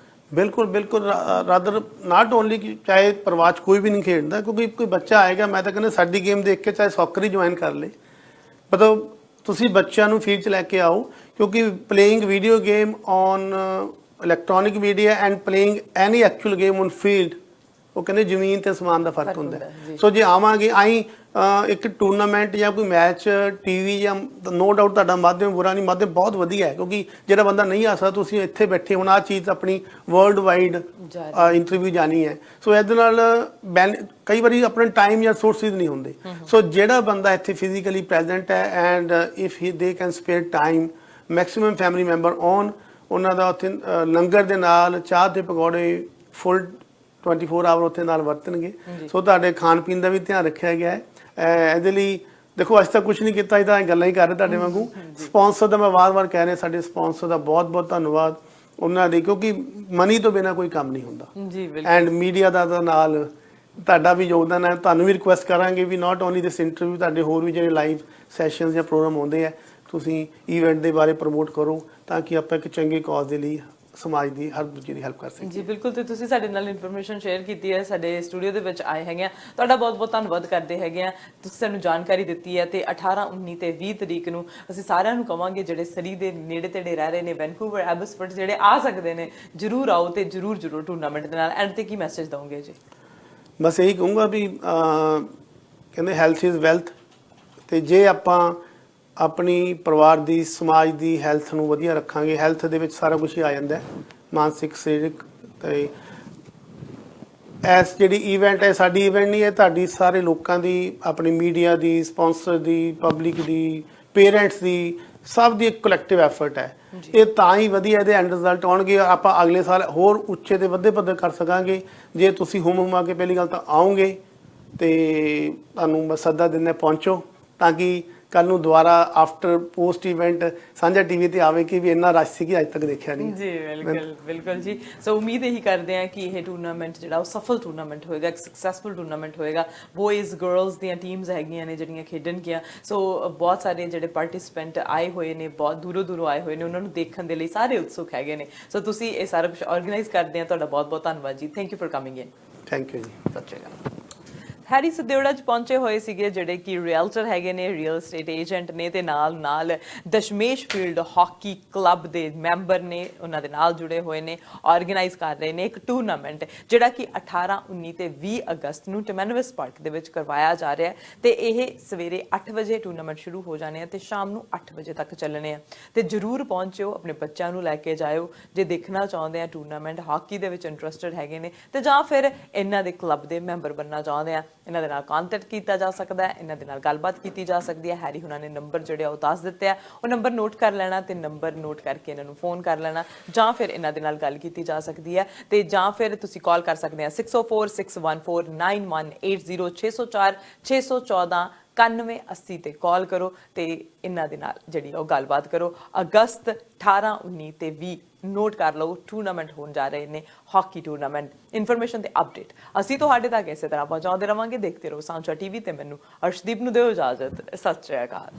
ਬਿਲਕੁਲ ਬਿਲਕੁਲ। ਰਾਦਰ ਨਾਟ ਓਨਲੀ ਕਿ ਚਾਹੇ ਪਰਿਵਾਰ 'ਚ ਕੋਈ ਵੀ ਨਹੀਂ ਖੇਡਦਾ, ਕਿਉਂਕਿ ਕੋਈ ਬੱਚਾ ਆਏਗਾ, ਮੈਂ ਤਾਂ ਕਹਿੰਦਾ ਸਾਡੀ ਗੇਮ ਦੇਖ ਕੇ ਚਾਹੇ ਸੌਕਰ ਹੀ ਜੁਆਇਨ ਕਰ ਲੇ, ਮਤਲਬ ਤੁਸੀਂ ਬੱਚਿਆਂ ਨੂੰ ਫੀਲਡ 'ਚ ਲੈ ਕੇ ਆਓ, ਕਿਉਂਕਿ playing video game on electronic media and playing any actual game on field, ਉਹ ਕਹਿੰਦੇ ਜ਼ਮੀਨ ਤੇ ਅਸਮਾਨ ਦਾ ਫਰਕ ਹੁੰਦਾ। ਸੋ ਜੇ ਆਵਾਂਗੇ ਆਈ ਇੱਕ ਟੂਰਨਾਮੈਂਟ ਜਾਂ ਕੋਈ ਮੈਚ ਟੀਵੀ ਜਾਂ ਨੋ ਡਾਊਟ ਤੁਹਾਡਾ ਮਾਧਿਅਮ ਬੁਰਾ ਨਹੀਂ, ਮਾਧਿਅਮ ਬਹੁਤ ਵਧੀਆ ਹੈ, ਕਿਉਂਕਿ ਜਿਹੜਾ ਬੰਦਾ ਨਹੀਂ ਆ ਸਕਦਾ ਤੁਸੀਂ ਇੱਥੇ ਬੈਠੇ ਹੁਣ ਆਹ ਚੀਜ਼ ਆਪਣੀ ਵਰਲਡ ਵਾਈਡ ਇੰਟਰਵਿਊ ਜਾਣੀ ਹੈ। ਸੋ ਇਹਦੇ ਨਾਲ ਕਈ ਵਾਰੀ ਆਪਣੇ ਟਾਈਮ ਜਾਂ ਸੋਰਸਿਸ ਨਹੀਂ ਹੁੰਦੇ। ਸੋ ਜਿਹੜਾ ਬੰਦਾ ਇੱਥੇ ਫਿਜ਼ੀਕਲੀ ਪ੍ਰੈਜ਼ੈਂਟ ਹੈ and if they can spare time, maximum family member on, ਉਹਨਾਂ ਦਾ ਉੱਥੇ ਲੰਗਰ ਦੇ ਨਾਲ ਚਾਹ ਤੇ ਪਕੌੜੇ ਫੁੱਲ 24 ਆਵਰ ਉੱਥੇ ਨਾਲ ਵਰਤਣਗੇ। ਸੋ ਤੁਹਾਡੇ ਖਾਣ ਪੀਣ ਦਾ ਵੀ ਧਿਆਨ ਰੱਖਿਆ ਗਿਆ ਹੈ। ਇਹਦੇ ਲਈ ਦੇਖੋ ਅੱਜ ਤੱਕ ਕੁਝ ਨਹੀਂ ਕੀਤਾ, ਇਹ ਤਾਂ ਗੱਲਾਂ ਹੀ ਕਰ ਰਹੇ ਤੁਹਾਡੇ ਵਾਂਗੂ। ਸਪਾਂਸਰ ਦਾ ਮੈਂ ਵਾਰ-ਵਾਰ ਕਹਿ ਰਿਹਾ, ਸਾਡੇ ਸਪਾਂਸਰ ਦਾ ਬਹੁਤ-ਬਹੁਤ ਧੰਨਵਾਦ ਉਹਨਾਂ ਦੇ, ਕਿਉਂਕਿ ਮਨੀ ਤੋਂ ਬਿਨਾਂ ਕੋਈ ਕੰਮ ਨਹੀਂ ਹੁੰਦਾ। ਜੀ ਬਿਲਕੁਲ। ਐਂਡ ਮੀਡੀਆ ਦਾ ਤਾਂ ਨਾਲ ਤੁਹਾਡਾ ਵੀ ਯੋਗਦਾਨ ਹੈ। ਤੁਹਾਨੂੰ ਵੀ ਰਿਕੁਐਸਟ ਕਰਾਂਗੇ ਵੀ ਨਾਟ ਓਨਲੀ ਦਿਸ ਇੰਟਰਵਿਊ, ਤੁਹਾਡੇ ਹੋਰ ਵੀ ਜਿਹੜੇ ਲਾਈਵ ਸੈਸ਼ਨਸ ਜਾਂ ਪ੍ਰੋਗਰਾਮ ਹੁੰਦੇ ਆ, ਤੁਸੀਂ ਈਵੈਂਟ ਦੇ ਬਾਰੇ ਪ੍ਰਮੋਟ ਕਰੋ ਤਾਂ ਕਿ ਆਪਾਂ ਇੱਕ ਚੰਗੇ ਕਾਜ਼ ਦੇ ਲਈ ਸਮਾਜ ਦੀ ਹਰ ਦੂਜੇ ਦੀ ਹੈਲਪ ਕਰ ਸਕੀਏ। ਜੀ ਬਿਲਕੁਲ। ਤੇ ਤੁਸੀਂ ਸਾਡੇ ਨਾਲ ਇਨਫੋਰਮੇਸ਼ਨ ਸ਼ੇਅਰ ਕੀਤੀ ਹੈ, ਸਾਡੇ ਸਟੂਡੀਓ ਦੇ ਵਿੱਚ ਆਏ ਹੈਗੇ ਆ, ਤੁਹਾਡਾ ਬਹੁਤ-ਬਹੁਤ ਧੰਨਵਾਦ ਕਰਦੇ ਹੈਗੇ ਆ। ਤੁਸੀਂ ਸਾਨੂੰ ਜਾਣਕਾਰੀ ਦਿੱਤੀ ਹੈ ਤੇ 18 19 ਤੇ 20 ਤਰੀਕ ਨੂੰ ਅਸੀਂ ਸਾਰਿਆਂ ਨੂੰ ਕਵਾਂਗੇ ਜਿਹੜੇ ਸਰੀ ਦੇ ਨੇੜੇ ਤੇੜੇ ਰਹਿ ਰਹੇ ਨੇ, ਵੈਨਕੂਵਰ, ਐਬਸਫੋਰਡ, ਜਿਹੜੇ ਆ ਸਕਦੇ ਨੇ ਜ਼ਰੂਰ ਆਓ ਤੇ ਜ਼ਰੂਰ ਟੂਰਨਾਮੈਂਟ ਦੇ ਨਾਲ। ਐਂਡ ਤੇ ਕੀ ਮੈਸੇਜ ਦਵੋਗੇ ਜੀ? ਬਸ ਇਹੀ ਕਹੂੰਗਾ ਵੀ ਕਹਿੰਦੇ ਹੈਲਥ ਇਜ਼ ਵੈਲਥ, ਤੇ ਜੇ ਆਪਾਂ ਆਪਣੀ ਪਰਿਵਾਰ ਦੀ, ਸਮਾਜ ਦੀ ਹੈਲਥ ਨੂੰ ਵਧੀਆ ਰੱਖਾਂਗੇ, ਹੈਲਥ ਦੇ ਵਿੱਚ ਸਾਰਾ ਕੁਝ ਹੀ ਆ ਜਾਂਦਾ, ਮਾਨਸਿਕ, ਸਰੀਰਕ। ਤੇ ਐਸ ਜਿਹੜੀ ਈਵੈਂਟ ਹੈ ਸਾਡੀ ਈਵੈਂਟ ਨਹੀਂ ਹੈ, ਤੁਹਾਡੀ ਸਾਰੇ ਲੋਕਾਂ ਦੀ, ਆਪਣੀ ਮੀਡੀਆ ਦੀ, ਸਪਾਂਸਰ ਦੀ, ਪਬਲਿਕ ਦੀ, ਪੇਰੈਂਟਸ ਦੀ, ਸਭ ਦੀ ਇੱਕ ਕਲੈਕਟਿਵ ਐਫਰਟ ਹੈ। ਇਹ ਤਾਂ ਹੀ ਵਧੀਆ ਇਹਦੇ ਐਂਡ ਰਿਜ਼ਲਟ ਆਉਣਗੇ। ਆਪਾਂ ਅਗਲੇ ਸਾਲ ਹੋਰ ਉੱਚੇ ਤੇ ਵੱਧੇ ਪੱਧਰ ਕਰ ਸਕਾਂਗੇ ਜੇ ਤੁਸੀਂ ਹੁਮ ਕੇ ਪਹਿਲੀ ਗੱਲ ਤਾਂ ਆਓਗੇ ਤੇ ਤੁਹਾਨੂੰ ਮੈਂ ਸੱਦਾ ਦਿੰਦਾ ਪਹੁੰਚੋ, ਤਾਂ ਕਿ ਕੱਲ ਨੂੰ ਦੁਬਾਰਾ ਆਫਟਰ ਪੋਸਟ ਇਵੈਂਟ ਸਾਂਝਾ ਟੀਵੀ ਤੇ ਆਵੇ ਕਿ ਵੀ ਇੰਨਾ ਰਸ਼ ਸੀ ਕਿ ਅੱਜ ਤੱਕ ਦੇਖਿਆ ਨਹੀਂ। ਜੀ ਬਿਲਕੁਲ ਬਿਲਕੁਲ ਜੀ। ਸੋ ਉਮੀਦ ਇਹੀ ਕਰਦੇ ਹਾਂ ਕਿ ਇਹ ਟੂਰਨਾਮੈਂਟ ਜਿਹੜਾ ਉਹ ਸਫਲ ਟੂਰਨਾਮੈਂਟ ਹੋਏਗਾ, ਇੱਕ ਸਕਸੈਸਫੁਲ ਟੂਰਨਾਮੈਂਟ ਹੋਏਗਾ। ਬੋਇਜ਼ ਗਰਲਸ ਦੀਆਂ ਟੀਮਸ ਹੈਗੀਆਂ ਨੇ ਜਿਹੜੀਆਂ ਖੇਡਣਗੀਆਂ। ਸੋ ਬਹੁਤ ਸਾਰੇ ਜਿਹੜੇ ਪਾਰਟਿਸਿਪੈਂਟ ਆਏ ਹੋਏ ਨੇ, ਬਹੁਤ ਦੂਰੋਂ ਦੂਰੋਂ ਆਏ ਹੋਏ ਨੇ, ਉਹਨਾਂ ਨੂੰ ਦੇਖਣ ਦੇ ਲਈ ਸਾਰੇ ਉਤਸੁਕ ਹੈਗੇ ਨੇ। ਸੋ ਤੁਸੀਂ ਇਹ ਸਾਰਾ ਕੁਝ ਆਰਗੇਨਾਈਜ਼ ਕਰਦੇ ਆ, ਤੁਹਾਡਾ ਬਹੁਤ ਬਹੁਤ ਧੰਨਵਾਦ ਜੀ। Thank you for coming in. Thank you ਜੀ। ਸਤਿ ਸ਼੍ਰੀ ਅਕਾਲ। ਹੈਰੀ ਸਦਿਓੜਾ 'ਚ ਪਹੁੰਚੇ ਹੋਏ ਸੀਗੇ ਜਿਹੜੇ ਕਿ ਰੀਅਲਟਰ ਹੈਗੇ ਨੇ, ਰੀਅਲ ਸਟੇਟ ਏਜੰਟ ਨੇ, ਤੇ ਨਾਲ ਦਸ਼ਮੇਸ਼ ਫੀਲਡ ਹਾਕੀ ਕਲੱਬ ਦੇ ਮੈਂਬਰ ਨੇ, ਉਹਨਾਂ ਦੇ ਨਾਲ ਜੁੜੇ ਹੋਏ ਨੇ, ਆਰਗੇਨਾਈਜ਼ ਕਰ ਰਹੇ ਨੇ ਇੱਕ ਟੂਰਨਾਮੈਂਟ ਜਿਹੜਾ ਕਿ 18, 19 ਤੇ 20 ਅਗਸਤ ਨੂੰ ਟਿਮੈਨਵਿਸ ਪਾਰਕ ਦੇ ਵਿੱਚ ਕਰਵਾਇਆ ਜਾ ਰਿਹਾ ਹੈ। ਤੇ ਇਹ ਸਵੇਰੇ 8 ਵਜੇ ਟੂਰਨਾਮੈਂਟ ਸ਼ੁਰੂ ਹੋ ਜਾਣੇ ਆ ਤੇ ਸ਼ਾਮ ਨੂੰ 8 ਵਜੇ ਤੱਕ ਚੱਲਣੇ ਆ। ਤੇ ਜ਼ਰੂਰ ਪਹੁੰਚਿਓ, ਆਪਣੇ ਬੱਚਿਆਂ ਨੂੰ ਲੈ ਕੇ ਜਾਇਓ ਜੇ ਦੇਖਣਾ ਚਾਹੁੰਦੇ ਆ ਟੂਰਨਾਮੈਂਟ, ਹਾਕੀ ਦੇ ਵਿੱਚ ਇੰਟਰਸਟਿਡ ਹੈਗੇ ਨੇ, ਤੇ ਜਾਂ ਫਿਰ ਇਹਨਾਂ ਦੇ ਕਲੱਬ ਦੇ ਮੈਂਬਰ ਬਣਨਾ ਚਾਹੁੰਦੇ ਆ। ਇਹਨਾਂ ਦੇ ਨਾਲ ਕੰਟੈਕਟ ਕੀਤਾ ਜਾ ਸਕਦਾ ਹੈ, ਇਹਨਾਂ ਦੇ ਨਾਲ ਗੱਲਬਾਤ ਕੀਤੀ ਜਾ ਸਕਦੀ ਹੈ। ਹੈਰੀ ਹੁਣਾਂ ਨੇ ਨੰਬਰ ਜਿਹੜੇ ਉਹ ਦੱਸ ਦਿੱਤੇ ਆ, ਉਹ ਨੰਬਰ ਨੋਟ ਕਰ ਲੈਣਾ ਤੇ ਨੰਬਰ ਨੋਟ ਕਰਕੇ ਇਹਨਾਂ ਨੂੰ ਫੋਨ ਕਰ ਲੈਣਾ, ਜਾਂ ਫਿਰ ਇਹਨਾਂ ਦੇ ਨਾਲ ਗੱਲ ਕੀਤੀ ਜਾ ਸਕਦੀ ਹੈ। ਤੇ ਜਾਂ ਫਿਰ ਤੁਸੀਂ ਕਾਲ ਕਰ ਸਕਦੇ ਆ 6046149180 604 614 9180 ਤੇ ਕਾਲ ਕਰੋ ਤੇ ਇਹਨਾਂ ਦੇ ਨਾਲ ਜਿਹੜੀ ਉਹ ਗੱਲਬਾਤ ਕਰੋ। ਅਗਸਤ 18, 19 ਤੇ 20 ਨੋਟ ਕਰ ਲਓ, ਟੂਰਨਾਮੈਂਟ ਹੋਣ ਜਾ ਰਹੇ ਨੇ, ਹਾਕੀ ਟੂਰਨਾਮੈਂਟ। ਇਨਫੋਰਮੇਸ਼ਨ ਤੇ ਅਪਡੇਟ ਅਸੀਂ ਤੁਹਾਡੇ ਤੱਕ ਇਸੇ ਤਰ੍ਹਾਂ ਪਹੁੰਚਾਉਂਦੇ ਰਵਾਂਗੇ। ਦੇਖਦੇ ਰਹੋ ਸਾਂਝਾ ਟੀਵੀ ਤੇ। ਮੈਨੂੰ ਅਰਸ਼ਦੀਪ ਨੂੰ ਦਿਓ ਇਜਾਜ਼ਤ। ਸਤਿ ਸ਼੍ਰੀ ਅਕਾਲ।